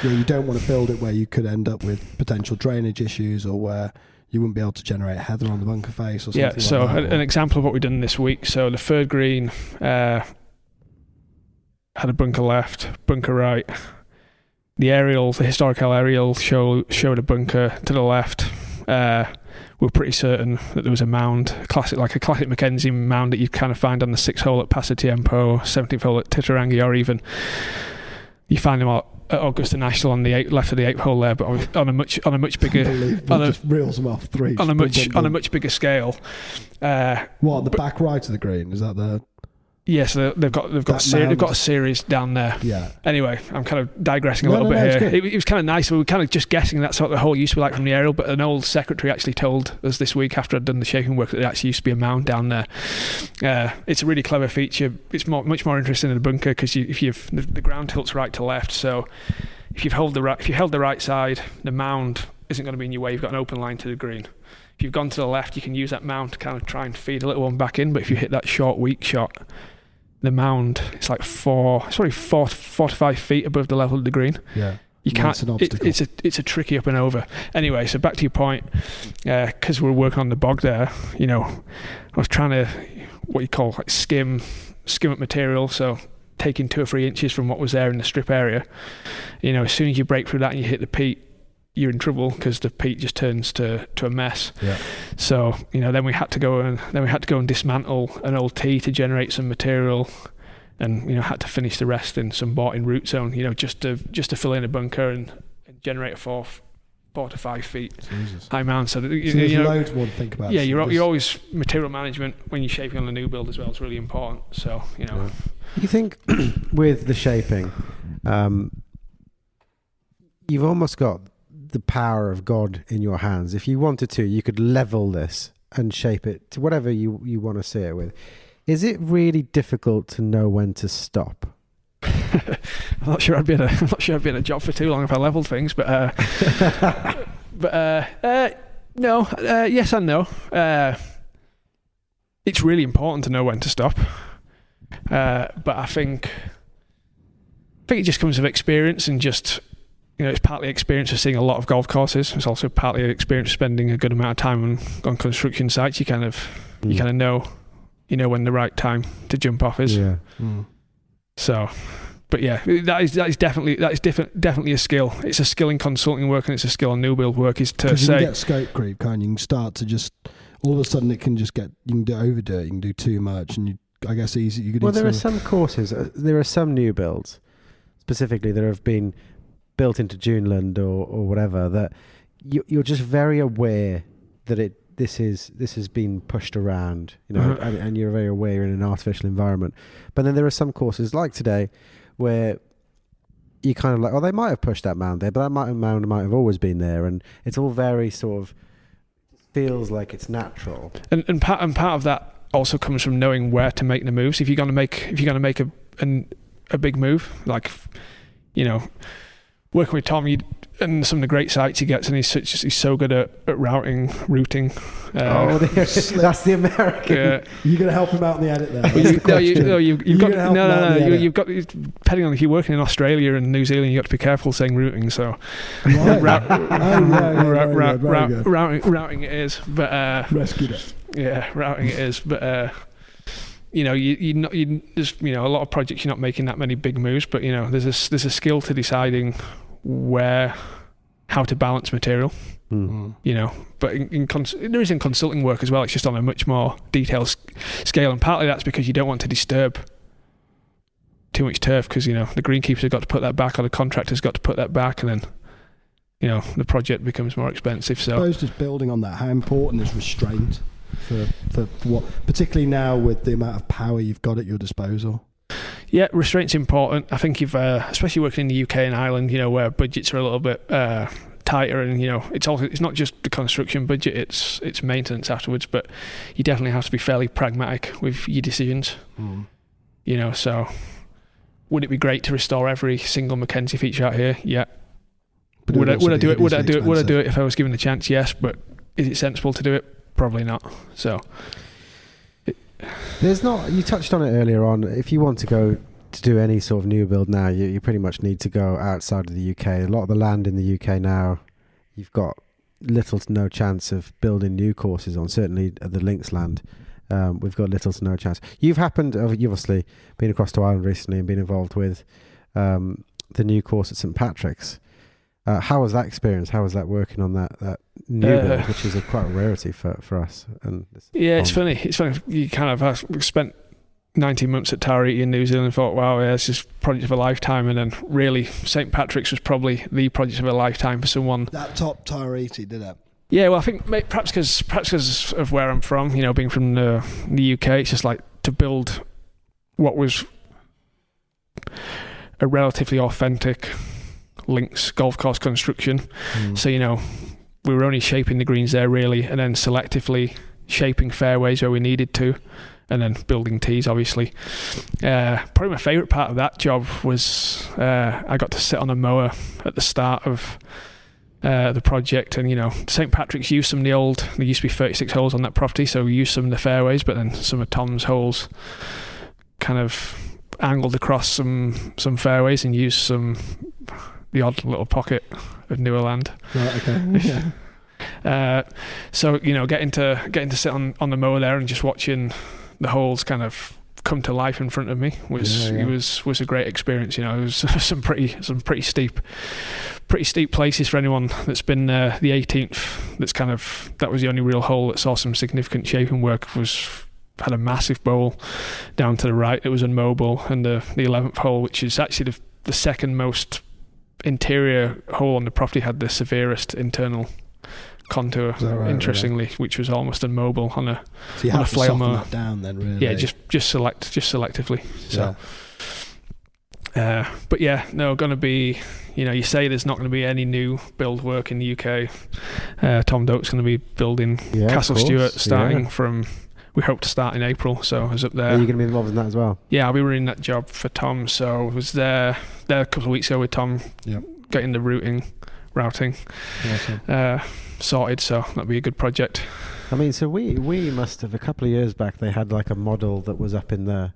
C: you don't want to build it where you could end up with potential drainage issues, or where you wouldn't be able to generate heather on the bunker face or something.
D: So
C: like that,
D: an example of what we've done this week. So the third green had a bunker left, bunker right. The historical aerial showed a bunker to the left. We're pretty certain that there was a mound, a classic Mackenzie mound that you kind of find on the 6th hole at Paso Tiempo, 17th hole at Te Arai, or even you find them at Augusta National on the left of the 8th hole there, but on a much bigger,
C: just reels them off three
D: on a much bigger scale.
C: The back right of the green, is that the?
D: Yes, they've got a series down there.
C: Yeah.
D: Anyway, I'm kind of digressing a little bit here. It was kind of nice. We were kind of just guessing that's what the hole used to be like from the aerial, but an old secretary actually told us this week after I'd done the shaping work that there actually used to be a mound down there. It's a really clever feature. It's much more interesting in the bunker because the ground tilts right to left. So if you held the right side, the mound isn't going to be in your way. You've got an open line to the green. If you've gone to the left, you can use that mound to kind of try and feed a little one back in. But if you hit that short, weak shot, the mound, it's like 4 to 5 feet above the level of the green.
C: Yeah,
D: you can't. It's a tricky up and over. Anyway, so back to your point, because we're working on the bog there. I was trying to what you call like skim up material. So taking 2 or 3 inches from what was there in the strip area. As soon as you break through that and you hit the peat, you're in trouble because the peat just turns to a mess. Yeah. So then we had to go and dismantle an old tee to generate some material, and had to finish the rest in some bought-in root zone. Just to fill in a bunker and generate a 4 to 5 feet high mound. So there's
C: loads more to think about.
D: Yeah, you're always material management when you're shaping on the new build as well. It's really important. So
A: You think with the shaping, you've almost got the power of God in your hands. If you wanted to, you could level this and shape it to whatever you want to see it with. Is it really difficult to know when to stop?
D: I'm not sure I'd be in a job for too long if I leveled things, but no. Yes and no. It's really important to know when to stop, but I think it just comes with experience and just. It's partly experience of seeing a lot of golf courses. It's also partly experience of spending a good amount of time on construction sites. You kind of know, when the right time to jump off is. Yeah. Mm. So, but yeah, that is definitely a skill. It's a skill in consulting work and it's a skill in new build work. Is to say
C: you can get scope creep, can't you? You can start to just all of a sudden it can just get you can overdo it. You can do too much, and I guess easy. You could.
A: Well, there are some courses. There are some new builds specifically that have been built into Duneland or whatever, that you're just very aware that this has been pushed around, and you're very aware you're in an artificial environment. But then there are some courses like today where you kind of like, oh, they might have pushed that mound there, but that mound might have always been there, and it's all very sort of feels like it's natural.
D: And part of that also comes from knowing where to make the moves. If you're going to make a big move, like, you know, working with Tom, and some of the great sites he gets, and he's so good at routing.
A: That's the American.
C: You're going to help him out in the edit there.
D: You've got depending on if you're working in Australia and New Zealand, you've got to be careful saying routing. So routing it is, but
C: rescued it.
D: Yeah, routing it is, but. You know, there's a lot of projects you're not making that many big moves, but you know, there's a skill to deciding how to balance material.
A: Mm.
D: You know, but there is in consulting work as well. It's just on a much more detailed scale, and partly that's because you don't want to disturb too much turf, because you know the greenkeepers have got to put that back, or the contractor's got to put that back, and then you know the project becomes more expensive. So,
C: I suppose just building on that, how important is restraint? For what, particularly now with the amount of power you've got at your disposal?
D: Yeah, restraint's important. I think you've, especially working in the UK and Ireland, you know, where budgets are a little bit tighter, and you know, it's not just the construction budget; it's maintenance afterwards. But you definitely have to be fairly pragmatic with your decisions.
C: Mm.
D: You know, so would it be great to restore every single Mackenzie feature out here? Yeah.
C: But
D: Would I do it? Would I do it if I was given the chance? Yes. But is it sensible to do it? Probably not. So
A: there's not. You touched on it earlier on. If you want to go to do any sort of new build now, you pretty much need to go outside of the UK. A lot of the land in the UK now, you've got little to no chance of building new courses on. Certainly at the links land, we've got little to no chance. You've obviously been across to Ireland recently and been involved with the new course at St Patrick's. How was that experience? How was that working on that new build, which is quite a rarity for us? And
D: it's funny. It's funny. You kind of have spent 19 months at Tara Iti in New Zealand and thought, wow, yeah, this is project of a lifetime. And then really, St Patrick's was probably the project of a lifetime for someone.
C: That top Tara Iti, did it?
D: Yeah, well, I think perhaps because of where I'm from, you know, being from the UK, it's just like to build what was a relatively authentic links golf course construction. So you know, we were only shaping the greens there really, and then selectively shaping fairways where we needed to, and then building tees obviously. Probably my favourite part of that job was I got to sit on a mower at the start of the project, and you know, St Patrick's used some of there used to be 36 holes on that property, so we used some of the fairways, but then some of Tom's holes kind of angled across some fairways and used the odd little pocket of newer land.
C: Right, okay. Yeah.
D: So you know, getting to sit on the mower there and just watching the holes kind of come to life in front of me was a great experience. You know, it was some pretty steep places for anyone that's been the 18th. That was the only real hole that saw some significant shaping work. Had a massive bowl down to the right. It was unmowable, and the 11th hole, which is actually the second most interior hole on the property, had the severest internal contour,
C: right,
D: interestingly, which was almost unmowable on a
C: so you have to
D: flail
C: soften
D: mower.
C: that down then, really.
D: Yeah, just selectively. So but yeah, no, going to be, you know, you say there's not going to be any new build work in the UK. Tom Doak's going to be building Castle Stewart starting from, we hope to start in April, so I was up there.
A: Are you going to be involved in that as well? Yeah,
D: I'll be running that job for Tom, so I was there a couple of weeks ago with Tom, getting the routing sorted, so that'll be a good project.
A: I mean, so we must have, a couple of years back, they had like a model that was up in the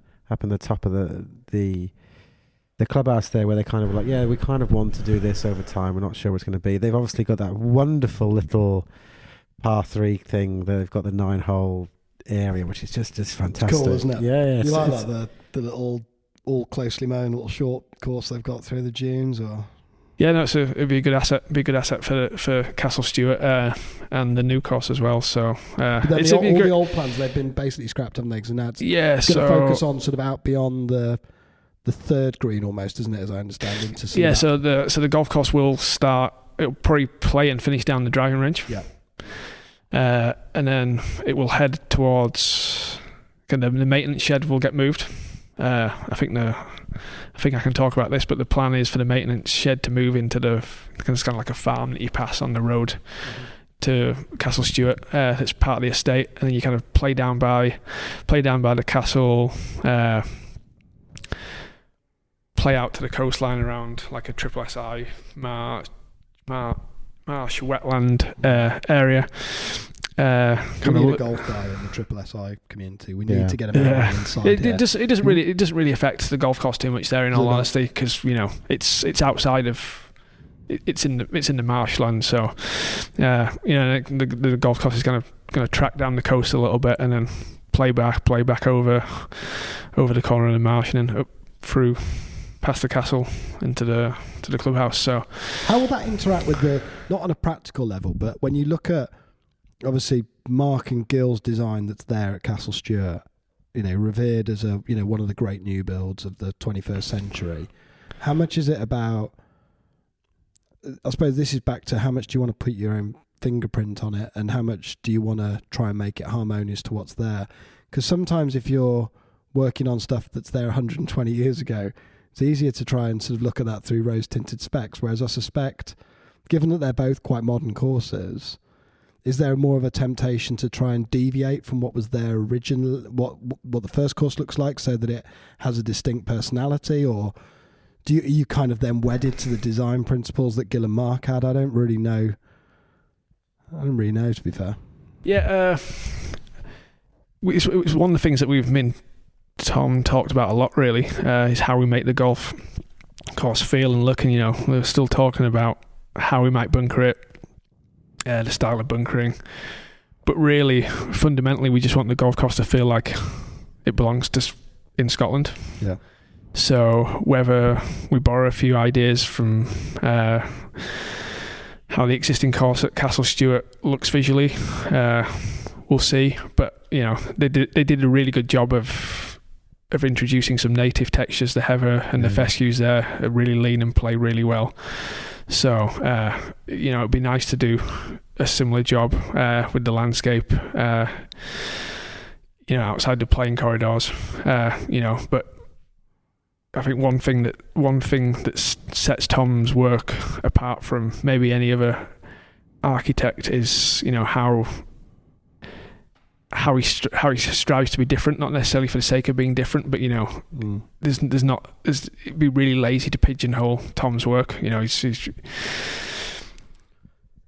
A: top of the clubhouse there, where they kind of were like, yeah, we kind of want to do this over time, we're not sure what it's going to be. They've obviously got that wonderful little par 3 thing. They've got the 9-hole area, which is just fantastic.
C: It's cool, isn't it?
A: Yeah.
C: You like that, the little all closely mown little short course they've got through the dunes, or?
D: Yeah, no, it'd be a good asset. For Castle Stewart and the new course as well. So
C: the old plans, they've been basically scrapped, haven't they? And now it's going to focus on sort of out beyond the third green almost, isn't it? As I understand it.
D: So the golf course will start. It'll probably play and finish down the driving range.
C: Yeah.
D: And then it will head towards the maintenance shed will get moved. I think I can talk about this, but the plan is for the maintenance shed to move into it's kind of like a farm that you pass on the road to Castle Stuart. It's part of the estate, and then you kind of play down by the castle, play out to the coastline around like a triple SI marsh wetland area.
C: We need a golf guy in the triple SI community. We need to get him out inside.
D: It doesn't really affect the golf course too much there, in all honesty, because it's outside of. It's in the marshland, so the golf course is going to track down the coast a little bit, and then play back over the corner of the marsh, and then up through past the castle into the clubhouse. So
C: how will that interact with not on a practical level, but when you look at obviously Mark and Gill's design that's there at Castle Stuart, revered as one of the great new builds of the 21st century. How much is it about? I suppose this is back to how much do you want to put your own fingerprint on it, and how much do you want to try and make it harmonious to what's there? Because sometimes if you're working on stuff that's there 120 years ago, it's easier to try and sort of look at that through rose-tinted specs. Whereas I suspect, given that they're both quite modern courses, is there more of a temptation to try and deviate from what was their original, what the first course looks like, so that it has a distinct personality, or are you kind of then wedded to the design principles that Gill and Mark had? I don't really know, to be fair.
D: Yeah, it was one of the things that Tom talked about a lot, really, is how we make the golf course feel and look. And we were still talking about how we might bunker it, the style of bunkering, but really, fundamentally, we just want the golf course to feel like it belongs in Scotland.
C: Yeah.
D: So whether we borrow a few ideas from how the existing course at Castle Stuart looks visually, we'll see. But they did a really good job of introducing some native textures. The heather and the fescues there are really lean and play really well. So it'd be nice to do a similar job with the landscape, outside the playing corridors. But I think one thing that sets Tom's work apart from maybe any other architect is how he strives to be different, not necessarily for the sake of being different, but it'd be really lazy to pigeonhole Tom's work. He's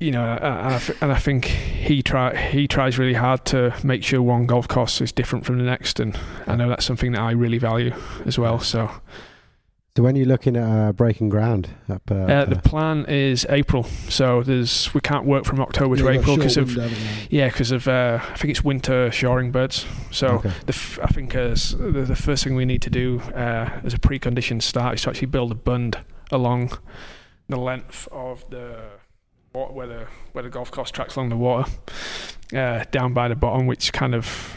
D: and I think he tries really hard to make sure one golf course is different from the next, and I know that's something that I really value as well. So
A: when are you looking at breaking ground up?
D: The plan is April, so we can't work from October to April because of I think it's winter shoring birds. So I think the first thing we need to do as a precondition start is to actually build a bund along the length of the water, where the golf course tracks along the water, down by the bottom, which kind of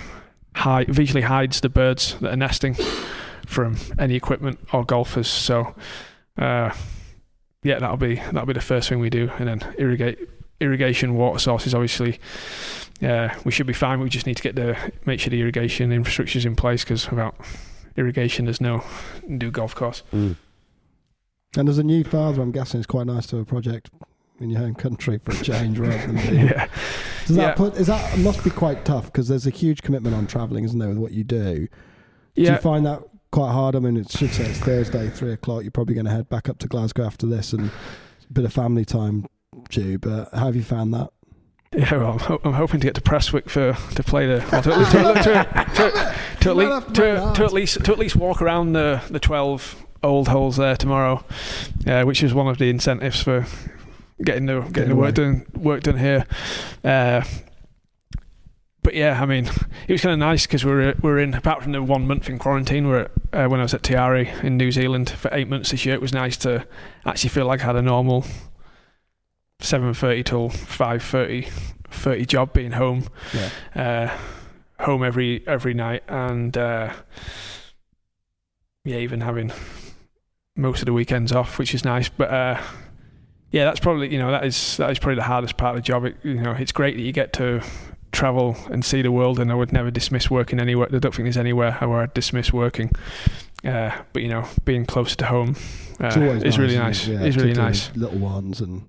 D: visually hides the birds that are nesting from any equipment or golfers. So that'll be the first thing we do, and then irrigation water sources. Obviously, we should be fine. We just need to make sure the irrigation infrastructure is in place, because without irrigation, there's no golf course.
C: And as a new father, I'm guessing it's quite nice to have a project in your home country for a change, rather than it must be quite tough, because there's a huge commitment on travelling, isn't there, with what you do? Do you find that quite hard? I mean, it should say it's Thursday, 3:00. You're probably going to head back up to Glasgow after this, and a bit of family time due. But how have you found that?
D: Yeah, well, I'm hoping to get to Prestwick to play to at least walk around the 12 old holes there tomorrow, which is one of the incentives for getting the work done here. But yeah, I mean, it was kind of nice because we're in, apart from the 1 month in quarantine, when I was at Te Arai in New Zealand for 8 months this year, it was nice to actually feel like I had a normal 7:30 till 5:30 job, being home, home every night, and even having most of the weekends off, which is nice. But that's probably that is probably the hardest part of the job. It's great that you get to travel and see the world, and I would never dismiss working anywhere. I don't think there's anywhere where I'd dismiss working. But being closer to home is really nice. It's really nice.
C: Little ones and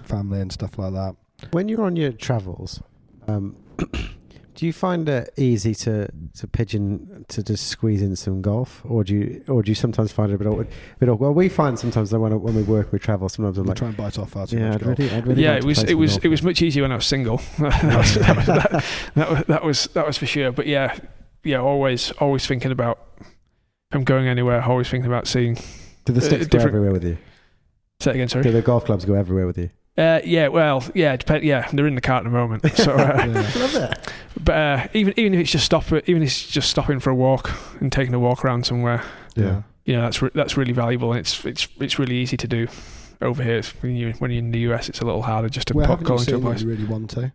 C: family and stuff like that.
A: When you're on your travels, do you find it easy to just squeeze in some golf, or do you sometimes find it a bit awkward? Well, we find sometimes that when we work, we travel. Sometimes I'm
C: We
A: like,
C: try and bite off far too
A: yeah,
C: much golf.
A: I'd really
D: Yeah,
A: like
D: it was much easier when I was single. that was for sure. But yeah, always thinking about. If I'm going anywhere, always thinking about seeing.
A: Do the sticks go everywhere with you?
D: Say it again, sorry.
A: Do the golf clubs go everywhere with you?
D: They're in the car at the moment. So,
A: Love it.
D: But even if it's just stopping for a walk and taking a walk around somewhere,
C: Yeah.
D: that's really valuable, and it's really easy to do over here. When you're in the US, it's a little harder just to
C: Where
D: pop
C: haven't
D: go
C: you
D: into a
C: seen what
D: place.
C: you really want to?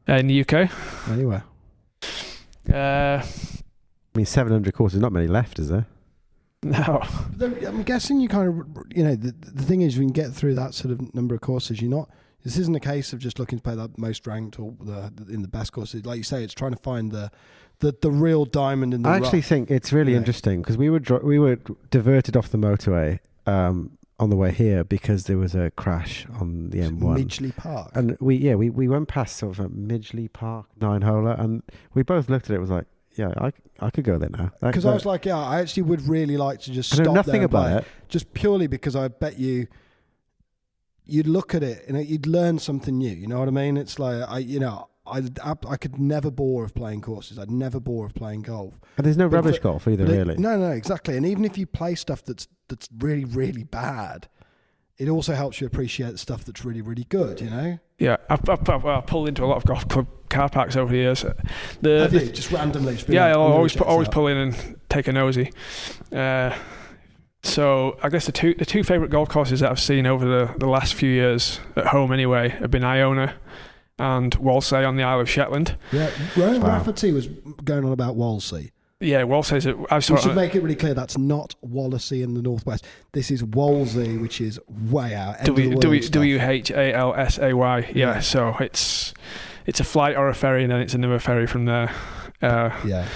D: In the UK,
C: Anywhere.
A: I mean, 700 courses, not many left, is there?
D: no.
C: I'm guessing you kind of, the thing is, when you get through that sort of number of courses, this isn't a case of just looking to play that most ranked or in the best courses. Like you say, it's trying to find the real diamond in the rough.
A: I actually think it's really interesting because we were diverted off the motorway on the way here because there was a crash on the M1.
C: Midgley Park.
A: And we went past sort of a Midgley Park 9-holer, and we both looked at it and was like, yeah, I could go there now.
C: Because I was like, yeah, I actually would really like to just
A: I know
C: stop
A: nothing
C: there and
A: about
C: play,
A: it.
C: just purely because I bet you'd look at it and you'd learn something new. You know what I mean? It's like I could never bore of playing courses. I'd never bore of playing golf.
A: And there's no rubbish golf either, really.
C: No, exactly. And even if you play stuff that's really, really bad, it also helps you appreciate the stuff that's really, really good.
D: Yeah, I've pulled into a lot of golf club car parks over the years.
C: Have you just randomly?
D: I'll always pull in and take a nosy. So I guess the two favourite golf courses that I've seen over the last few years at home anyway have been Iona and Walsall on the Isle of Shetland.
C: Yeah, Rowan Rafferty was going on about Walsall.
D: Yeah, Walsall's.
C: We should make it really clear that's not Wallasey in the northwest. This is Walsall, which is way out.
D: WHALSAY. Yeah, so it's a flight or a ferry, and then it's another ferry from there.
C: Yeah.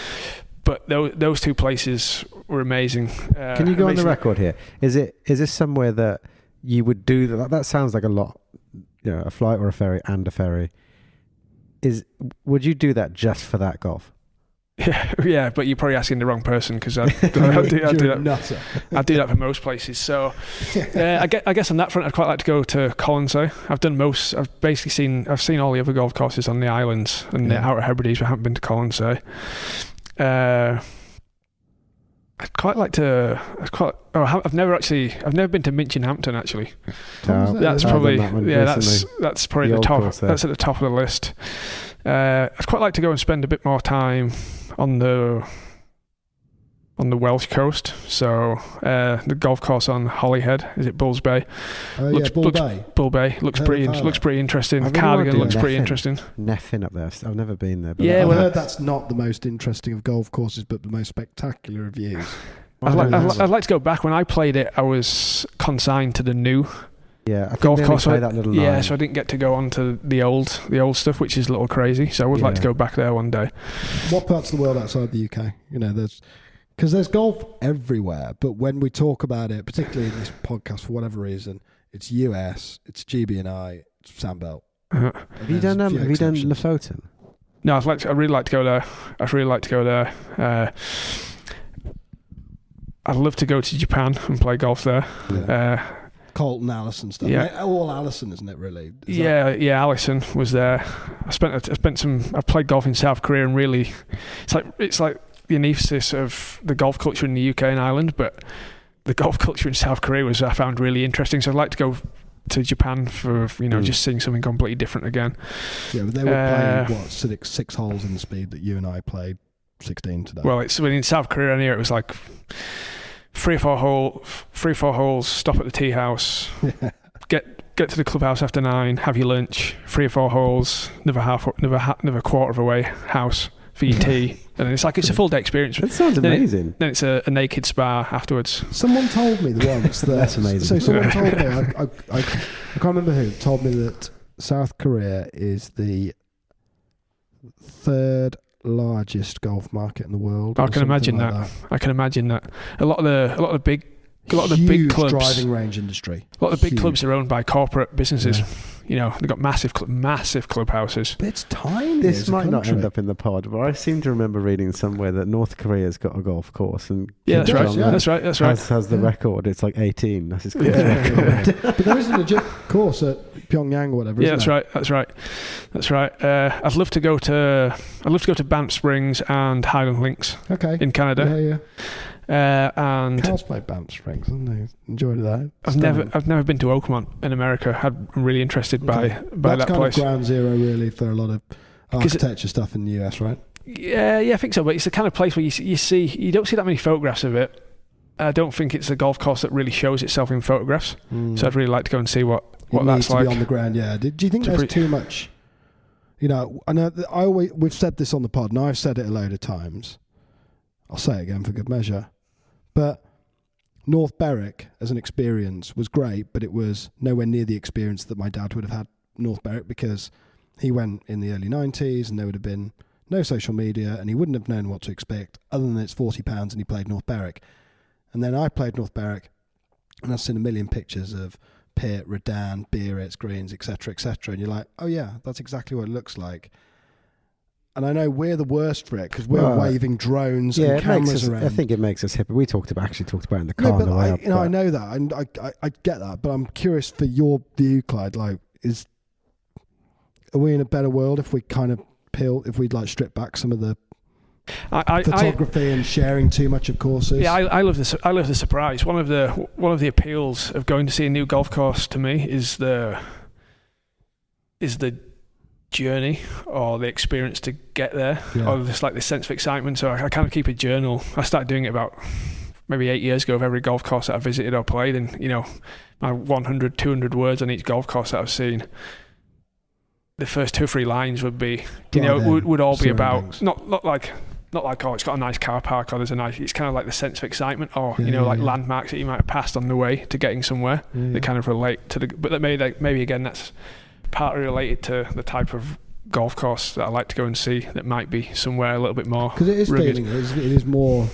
D: But those two places were amazing.
A: Can you go on the record here? Is this somewhere that you would do that? That sounds like a lot. A flight or a ferry and a ferry. Would you do that just for that golf?
D: Yeah, but you're probably asking the wrong person because I do that. I do that for most places. So I guess on that front, I'd quite like to go to Colonsay. I've seen all the other golf courses on the islands and the Outer Hebrides, but I haven't been to Colonsay. I'd quite like to. I've never been to Minchinhampton actually. That's probably that's probably the top. That's at the top of the list. I'd quite like to go and spend a bit more time on the Welsh coast. So the golf course on Holyhead, is it Bulls Bay? Bull Bay looks pretty interesting. Cardigan looks pretty interesting.
A: Neffin up there. I've never been there. But
C: I've heard that's not the most interesting of golf courses, but the most spectacular of views.
D: I'd like to go back. When I played it, I was consigned to the new golf course.
A: That little line.
D: So I didn't get to go on to the old stuff, which is a little crazy. So I would like to go back there one day.
C: What parts of the world outside the UK? Because there's golf everywhere, but when we talk about it, particularly in this podcast, for whatever reason, it's US, it's GB&I, it's Sandbelt.
A: Have you done Lofoten?
D: No, I'd really like to go there. I'd love to go to Japan and play golf there.
C: Yeah. Colton Allison stuff.
D: Yeah.
C: All Allison, isn't it, really?
D: Allison was there. I've played golf in South Korea, and really, it's like the antithesis of the golf culture in the UK and Ireland, but the golf culture in South Korea I found really interesting. So I'd like to go to Japan for just seeing something completely different again.
C: Yeah, but they were playing 6 holes in the speed that you and I played 16 today.
D: Well, in South Korea, it was like 3 or 4 holes, stop at the tea house, get to the clubhouse after 9, have your lunch, 3 or 4 holes, another quarter of a way house for your tea, and it's a full day experience.
A: That sounds amazing.
D: Then it's a naked spa afterwards.
C: Someone told me once that
A: that's amazing.
C: So someone told me, I can't remember who told me that South Korea is the 3rd largest golf market in the world.
D: I can imagine that. I can imagine that. A lot of the big clubs,
C: driving range industry.
D: A lot of the big clubs are owned by corporate businesses. You know, they've got massive clubhouses.
C: But it's tiny.
A: This
C: as a
A: might not
C: country.
A: end up in the pod, but I seem to remember reading somewhere that North Korea's got a golf course, and
D: Yeah, that's
A: Kim
D: right.
A: Jong-un
D: Yeah, that's right. That's right.
A: has the record. It's like 18. That's his course
C: Yeah.
A: record.
C: But there is a legit course at Pyongyang or whatever.
D: Yeah,
C: isn't
D: that's
C: there?
D: right. That's right. I'd love to go to Banff Springs and Highland Links
C: Okay.
D: in Canada.
C: Yeah.
D: And
C: Carl's played Banff Springs, hasn't he? Enjoyed that.
D: I've never been to Oakmont in America. I'm really interested by
C: That's
D: that
C: kind
D: place.
C: of ground zero, really, for a lot of architecture stuff in the US, right?
D: Yeah, I think so. But it's the kind of place where you don't see that many photographs of it. I don't think it's a golf course that really shows itself in photographs. So I'd really like to go and see what that's like.
C: Be on the ground, yeah. Do you think there's too much? You know, I know that we've said this on the pod, and I've said it a load of times. I'll say it again for good measure. But North Berwick as an experience was great, but it was nowhere near the experience that my dad would have had North Berwick, because he went in the early 90s and there would have been no social media and he wouldn't have known what to expect other than it's £40 and he played North Berwick. And then I played North Berwick and I've seen a million pictures of Pitt, Redan, Biarritz, Greens, etc., and you're like, oh yeah, that's exactly what it looks like. And I know we're the worst for it because we're waving drones and cameras around.
A: I think it makes us hipper. We actually talked about it in the car.
C: Yeah, but
A: on the way up,
C: I know that, and I get that. But I'm curious for your view, Clyde. Like, are we in a better world if we kind of if we like strip back some of the photography and sharing too much of courses?
D: Yeah, I love this. I love the surprise. One of the appeals of going to see a new golf course to me is the journey or the experience to get there, or just like this sense of excitement. So I kind of keep a journal. I started doing it about maybe 8 years ago of every golf course that I visited or played, and you know, my 100, 200 words on each golf course that I've seen. The first 2 or 3 lines would be, would all be about not like oh, it's got a nice car park or there's a nice. It's kind of like the sense of excitement or landmarks that you might have passed on the way to getting somewhere that kind of relate to but that maybe again that's partly related to the type of golf course that I like to go and see that might be somewhere a little bit more
C: because it is
D: rugged.
C: feeling it is more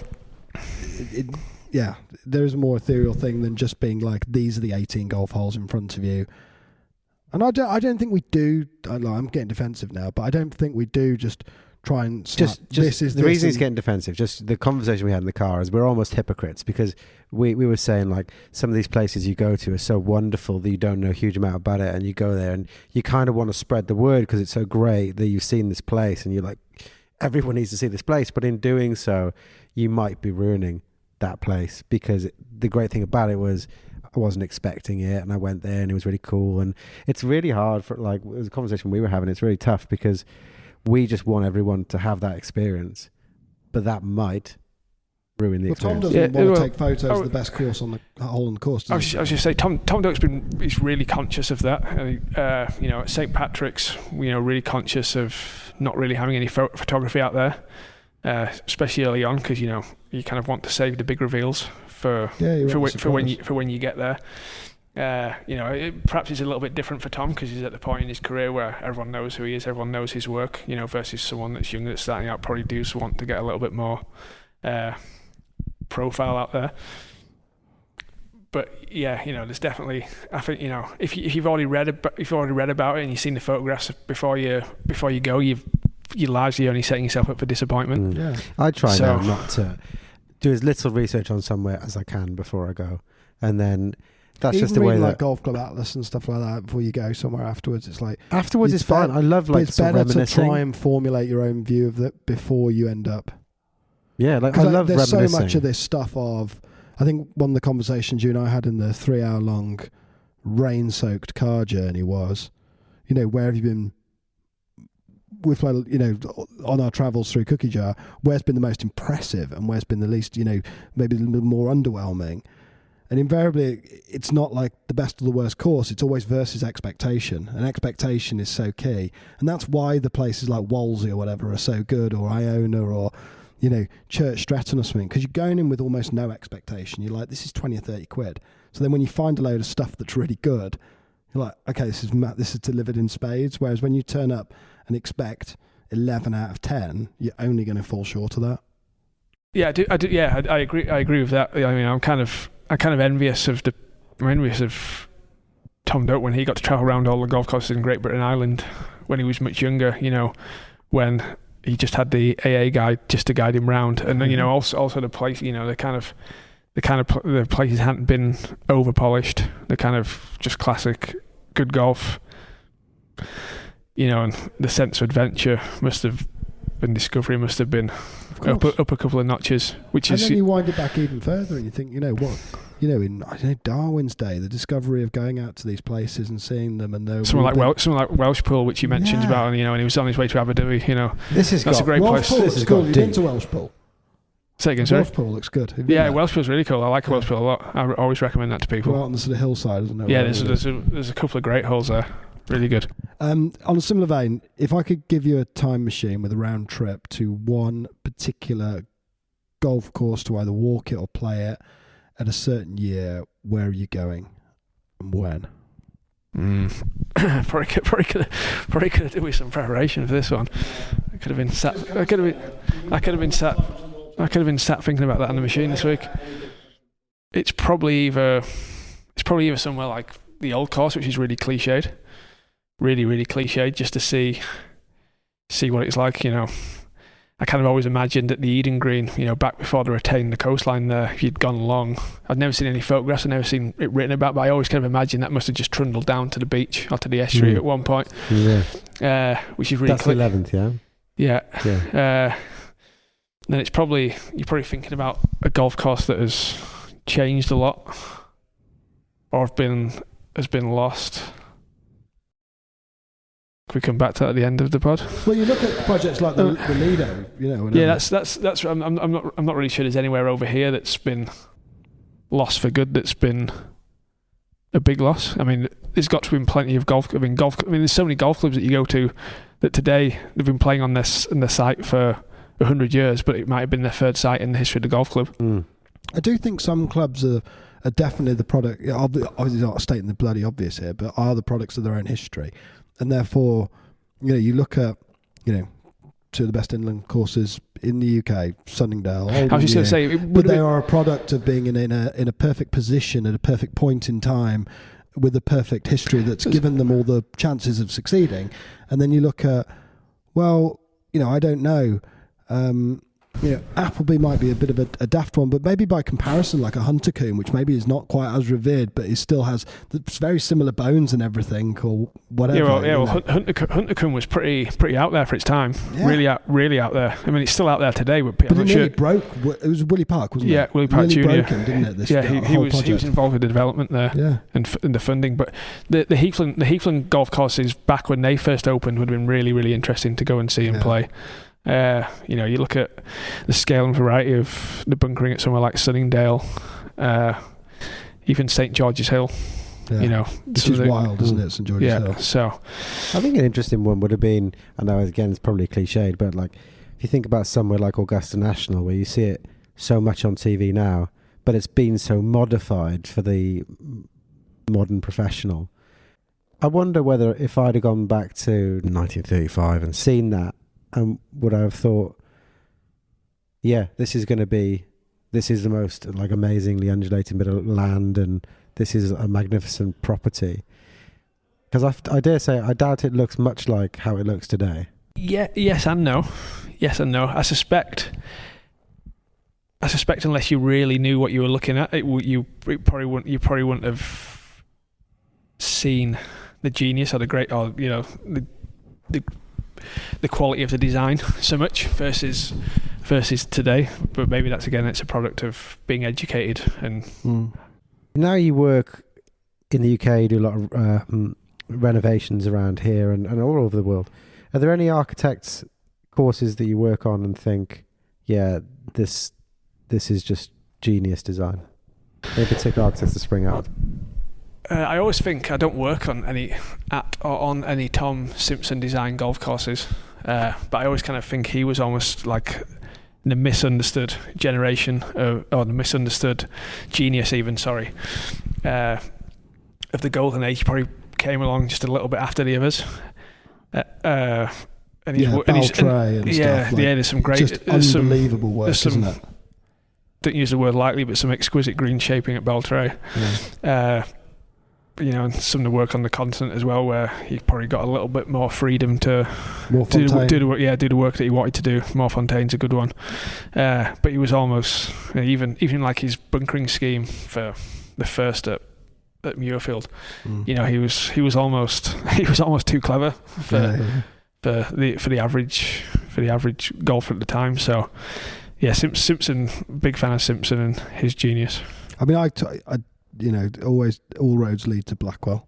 C: there is a more ethereal thing than just being like these are the 18 golf holes in front of you. And I don't think we do. I'm getting defensive now, but I don't think we do just try and slap, this is
A: the reason he's getting defensive. Just the conversation we had in the car is we're almost hypocrites because we were saying like some of these places you go to are so wonderful that you don't know a huge amount about it, and you go there and you kind of want to spread the word because it's so great that you've seen this place and you're like everyone needs to see this place, but in doing so you might be ruining that place because the great thing about it was I wasn't expecting it and I went there and it was really cool. And it's really hard for like it was a conversation we were having. It's really tough because we just want everyone to have that experience, but that might ruin the experience.
C: Tom doesn't want to take photos of the best course on the hole in the course.
D: I was just say Tom Doak's he's really conscious of that. At St Patrick's, really conscious of not really having any photography out there, especially early on because you kind of want to save the big reveals for when you get there. Perhaps it's a little bit different for Tom because he's at the point in his career where everyone knows who he is, everyone knows his work. Versus someone that's younger, that's starting out, probably does want to get a little bit more profile out there. But there's definitely. I think if you've already read about it and you've seen the photographs before you go, you're largely only setting yourself up for disappointment.
C: Yeah,
A: I try now not to do as little research on somewhere as I can before I go, and then that's
C: even
A: just the way
C: like
A: that
C: Golf Club Atlas and stuff like that before you go somewhere afterwards. It's like
A: afterwards it's fine. I love like
C: it's better to
A: reminiscing.
C: try and formulate your own view of it before you end up.
A: Yeah, like I love
C: there's
A: reminiscing.
C: so much of this stuff of. I think one of the conversations you and I had in the 3-hour long rain-soaked car journey was, where have you been? We've played, on our travels through Cookie Jar, where's been the most impressive and where's been the least, maybe a little bit more underwhelming. And invariably, it's not like the best or the worst course. It's always versus expectation. And expectation is so key. And that's why the places like Wolsey or whatever are so good, or Iona or, Church Stretton or something, because you're going in with almost no expectation. You're like, this is 20 or 30 quid. So then when you find a load of stuff that's really good, you're like, okay, this is delivered in spades. Whereas when you turn up and expect 11 out of 10, you're only going to fall short of that.
D: Yeah, I do. Yeah, I agree. I agree with that. I mean, I'm kind of envious of Tom Doak when he got to travel around all the golf courses in Great Britain Island when he was much younger. When he just had the AA guide just to guide him round, and then also the place. The places hadn't been over polished. The kind of just classic good golf. And the sense of adventure must have been discovery must have been up a couple of notches.
C: And then you wind it back even further, and you think, in Darwin's day, the discovery of going out to these places and seeing them, and
D: someone like Welshpool, which you mentioned about, and he was on his way to Abu Dhabi. That's a great place.
C: This is cool. You've been to Welshpool.
D: Say again, sorry.
C: Welshpool looks good.
D: Welshpool's really cool. I like Welshpool a lot. I always recommend that to people.
C: Well, out on the sort of hillside, isn't it?
D: Yeah, there's a couple of great holes there. Really good.
C: On a similar vein, if I could give you a time machine with a round trip to one particular golf course to either walk it or play it at a certain year, where are you going and when?
D: Probably could have done with some preparation for this one. I could have been sat thinking about that on the machine this week. It's probably either somewhere like the old course, which is really cliched. Really, really cliched, just to see what it's like. I kind of always imagined at the Eden Green, back before they retained the coastline there, if you'd gone along. I'd never seen any photographs, I'd never seen it written about, but I always kind of imagined that must have just trundled down to the beach or to the estuary at one point. Yeah. Which is really
A: That's the 11th, yeah?
D: Yeah. Then you're probably thinking about a golf course that has changed a lot or has been lost. Can we come back to that at the end of the pod?
C: Well, you look at projects like the Lido,
D: Yeah, that's. I'm not really sure there's anywhere over here that's been lost for good. That's been a big loss. I mean, there's got to have been plenty of golf. There's so many golf clubs that you go to that today they've been playing on this site for 100 years, but it might have been their third site in the history of the golf club.
C: I do think some clubs are definitely the product. Obviously, not stating the bloody obvious here, but are the products of their own history. And therefore, you look at, two of the best inland courses in the UK, Sunningdale.
D: I was just going to say,
C: but they are a product of being in a perfect position at a perfect point in time, with a perfect history that's given them all the chances of succeeding. And then you look at, I don't know. Appleby might be a bit of a daft one, but maybe by comparison, like a Hunter Combe, which maybe is not quite as revered, but it still has very similar bones and everything, or whatever.
D: Hunter Combe was pretty out there for its time. Yeah. Really out there. I mean, it's still out there today, but
C: it nearly broke. It was Willie Park, wasn't it?
D: Yeah, Willie Park Jr.
C: Broke him, didn't it?
D: He was involved with the development there, and the funding. But the Heathland golf courses back when they first opened would have been really, really interesting to go and see and play. You look at the scale and variety of the bunkering at somewhere like Sunningdale, even St George's Hill.
C: Yeah. Which is wild, isn't it, St George's Hill?
D: So
A: I think an interesting one would have been, I know again it's probably cliched, but like if you think about somewhere like Augusta National, where you see it so much on TV now, but it's been so modified for the modern professional. I wonder whether if I'd have gone back to 1935 and seen that, and would I have thought, this is the most like amazingly undulating bit of land, and this is a magnificent property. Because I dare say, I doubt it looks much like how it looks today.
D: Yes and no. I suspect unless you really knew what you were looking at, you probably wouldn't have seen the genius or the great, or the quality of the design so much versus today. But maybe it's a product of being educated. And
A: now you work in the UK, you do a lot of renovations around here and all over the world. Are there any architects courses that you work on and think, this is just genius design? Any particular architects to spring out?
D: I always think I don't work on any Tom Simpson design golf courses, but I always kind of think he was almost like the misunderstood generation or the misunderstood genius even, of the golden age. He probably came along just a little bit after the others.
C: Baltray and stuff.
D: There's some great,
C: just unbelievable work, isn't it?
D: Don't use the word lightly, but some exquisite green shaping at Baltray.
C: Yeah.
D: and some of the work on the continent as well, where he probably got a little bit more freedom to do the work that he wanted to do. Moorfontaine's a good one, but he was almost even like his bunkering scheme for the first at Muirfield. He was almost too clever for the average golfer at the time. So yeah, Simpson, big fan of Simpson and his genius.
C: I mean, I always all roads lead to Blackwell.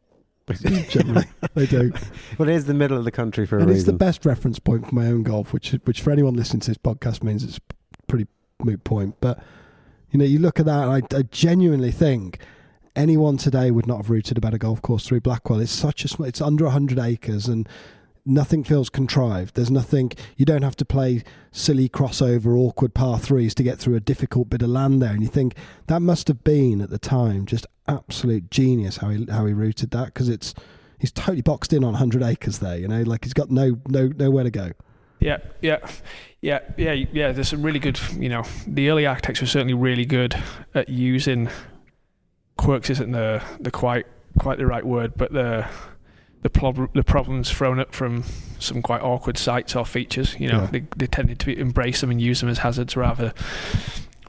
C: Generally, they do.
A: Well, it is the middle of the country for a
C: reason.
A: It's
C: the best reference point for my own golf, which for anyone listening to this podcast means it's a pretty moot point. But you look at that, and I genuinely think anyone today would not have routed about a golf course through Blackwell. It's it's under 100 acres, and nothing feels contrived. There's nothing. You don't have to play silly crossover, awkward par threes to get through a difficult bit of land there. And you think that must have been at the time just absolute genius how he routed that, because he's totally boxed in on 100 acres there. Like he's got nowhere to go. Yeah.
D: There's some really good. The early architects were certainly really good at using quirks. Isn't the quite the right word, but the problems thrown up from some quite awkward sites or features. They tended to embrace them and use them as hazards rather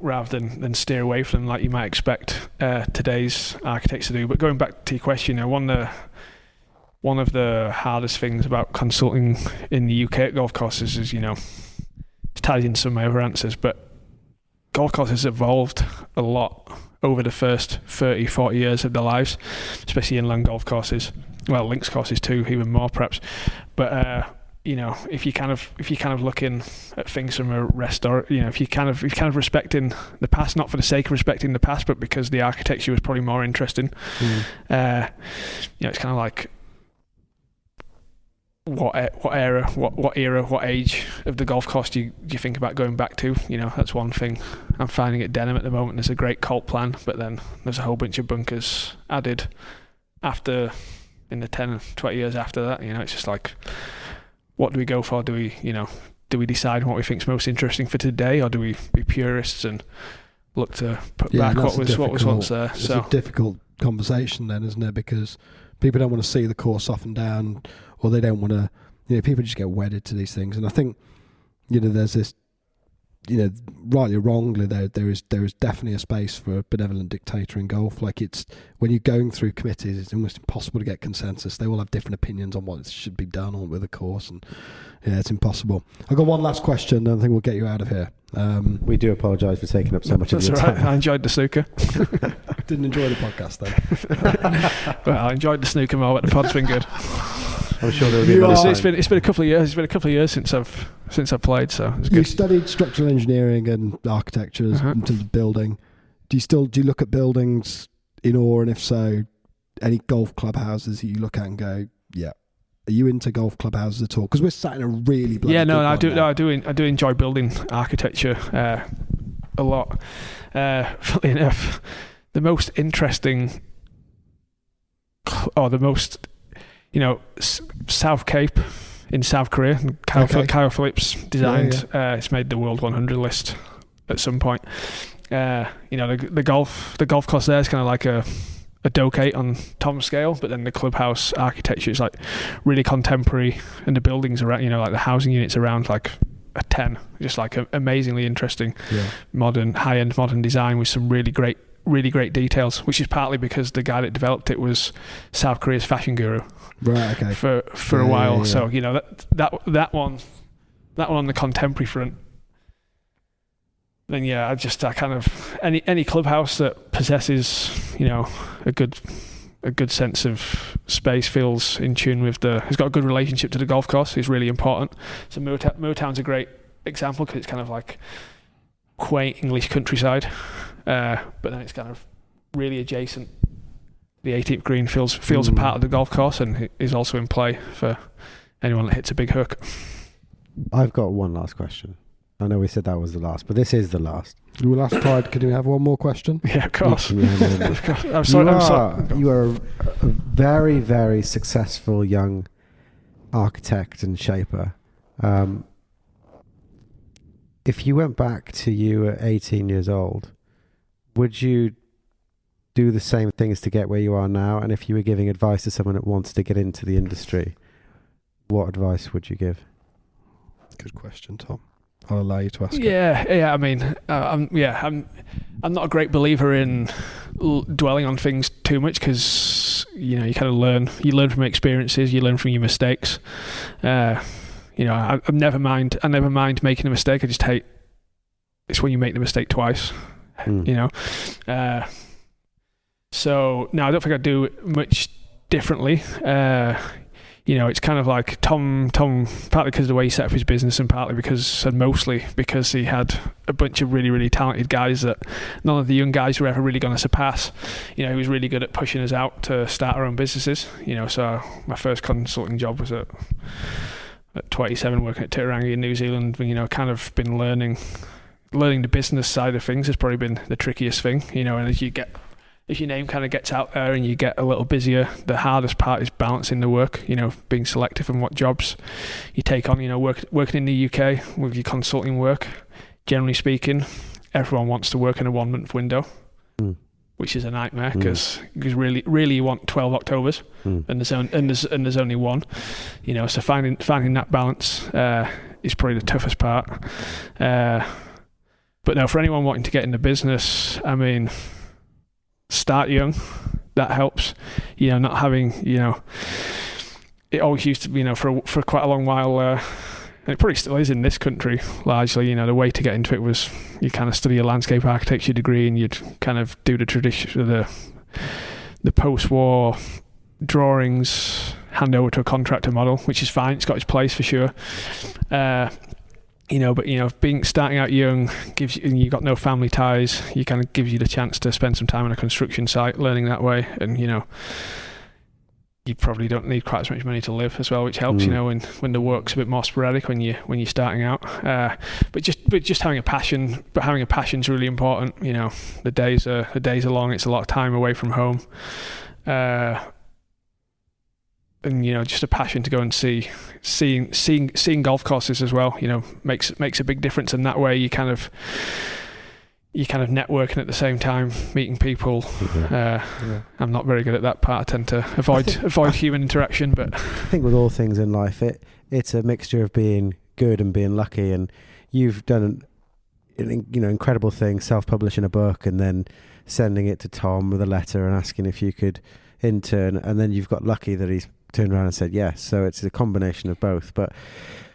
D: than steer away from them like you might expect today's architects to do. But going back to your question, one of the hardest things about consulting in the UK at golf courses is, it's tied in some of my other answers, but golf courses evolved a lot over the first 30, 40 years of their lives, especially inland golf courses. Well, links courses too, even more perhaps. But if you kind of looking at things from a if you kind of respecting the past, not for the sake of respecting the past, but because the architecture was probably more interesting. It's kind of like what era, what age of the golf course do you think about going back to? That's one thing. I'm finding at Denham at the moment. There's a great cult plan, but then there's a whole bunch of bunkers added after. In the 10, 20 years after that, it's just like, what do we go for? Do we decide what we think is most interesting for today, or do we be purists and look to put back what was once there?
C: It's a difficult conversation then, isn't it? Because people don't want to see the course off and down, or they don't want to. People just get wedded to these things, and I think there's this. Rightly or wrongly, there is definitely a space for a benevolent dictator in golf. Like, it's when you're going through committees, it's almost impossible to get consensus. They all have different opinions on what should be done on with a course, and it's impossible. I've got one last question, and I think we'll get you out of here.
A: We do apologise for taking up so much of your time.
D: I enjoyed the snooker.
C: Didn't enjoy the podcast though.
D: Well, I enjoyed the snooker more, but the pod's been good.
A: I'm sure there'll be another time.
D: It's been a couple of years. It's been a couple of years since I've played, so it's good.
C: You studied structural engineering and architecture in terms of building. Do you look at buildings in awe, and if so, any golf clubhouses that you look at and go, yeah? Are you into golf clubhouses at all? Because we're sat in a really
D: I do enjoy building architecture a lot. Funnily enough, the most interesting South Cape in South Korea. Kyle Phillips designed. It's made the World 100 list at some point. The golf course there is kind of like a Doak 8 on Tom's scale, but then the clubhouse architecture is like really contemporary, and the buildings around, like the housing units around like a 10, just like amazingly interesting, high-end modern design with some really great details, which is partly because the guy that developed it was South Korea's fashion guru,
C: right? Okay,
D: for a while. Yeah. So that one on the contemporary front. Then I kind of any clubhouse that possesses a good sense of space, feels in tune with has got a good relationship to the golf course is really important. So Moortown's a great example because it's kind of like quaint English countryside, but then it's kind of really adjacent. The 18th green feels a part of the golf course and is also in play for anyone that hits a big hook.
A: I've got one last question. I know we said that was the last, but this is the last.
C: You will ask Clyde, can you have one more question?
D: Yeah, of course.
A: I'm sorry. You are a very, very successful young architect and shaper. If you went back to you at 18 years old, would you do the same things to get where you are now? And if you were giving advice to someone that wants to get into the industry, what advice would you give?
C: Good question, Tom. I'll allow you to ask.
D: I mean, I'm not a great believer in dwelling on things too much, because you kind of learn. You learn from experiences. You learn from your mistakes. I never mind making a mistake. I just hate it's when you make the mistake twice. So no, I don't think I'd do much differently. It's kind of like Tom, partly because of the way he set up his business, and mostly because he had a bunch of really, really talented guys that none of the young guys were ever really going to surpass. He was really good at pushing us out to start our own businesses. So my first consulting job was at 27, working at Te Arai in New Zealand. Kind of been learning the business side of things has probably been the trickiest thing. And as your name kind of gets out there and you get a little busier, the hardest part is balancing the work, being selective in what jobs you take on. Working in the UK with your consulting work, generally speaking, everyone wants to work in a 1 month window, which is a nightmare, because really, really you want 12 Octobers, and there's only one, so finding that balance is probably the toughest part. But no, for anyone wanting to get into business, I mean, start young. That helps. Not having, it always used to be, for quite a long while, and it probably still is in this country largely, the way to get into it was you kind of study a landscape architecture degree and you'd kind of do the tradition, the post-war drawings, hand over to a contractor model, which is fine. It's got its place for sure. But starting out young gives you, and you've got no family ties, you kind of gives you the chance to spend some time on a construction site, learning that way, and you probably don't need quite as much money to live as well, which helps. When the work's a bit more sporadic when you're starting out. But just having a passion, having a passion's really important. The days are long. It's a lot of time away from home. And just a passion to go and seeing golf courses as well, makes a big difference. And that way you kind of networking at the same time, meeting people. I'm not very good at that part. I tend to avoid human interaction. But
A: I think with all things in life, it's a mixture of being good and being lucky. And you've done an incredible thing, self-publishing a book and then sending it to Tom with a letter and asking if you could intern, and then you've got lucky that he's turned around and said yes. So it's a combination of both. But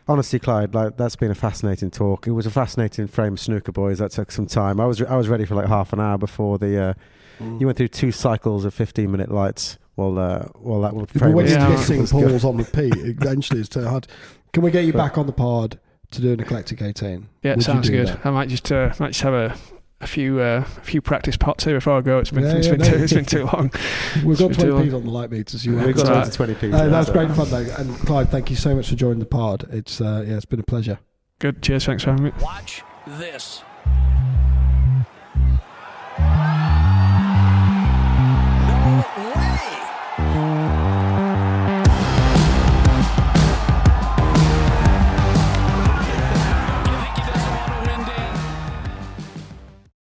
A: honestly, Clyde, that's been a fascinating talk. It was a fascinating frame of snooker, boys. That took some time. I was ready for like half an hour before the you went through 2 cycles of 15-minute lights. Well, that would frame.
C: When you're missing balls on repeat, eventually it's too hard. Can we get you back on the pod to do an eclectic 18?
D: Yeah, it sounds good. That? I might just have a few practice pots here before I go. It's been too long.
C: We've got 20p's on the light meters.
A: We've got 20p's.
C: That's great fun though. And Clyde, thank you so much for joining the pod. It's been a pleasure.
D: Good. Cheers. Thanks for having me.
B: Watch this.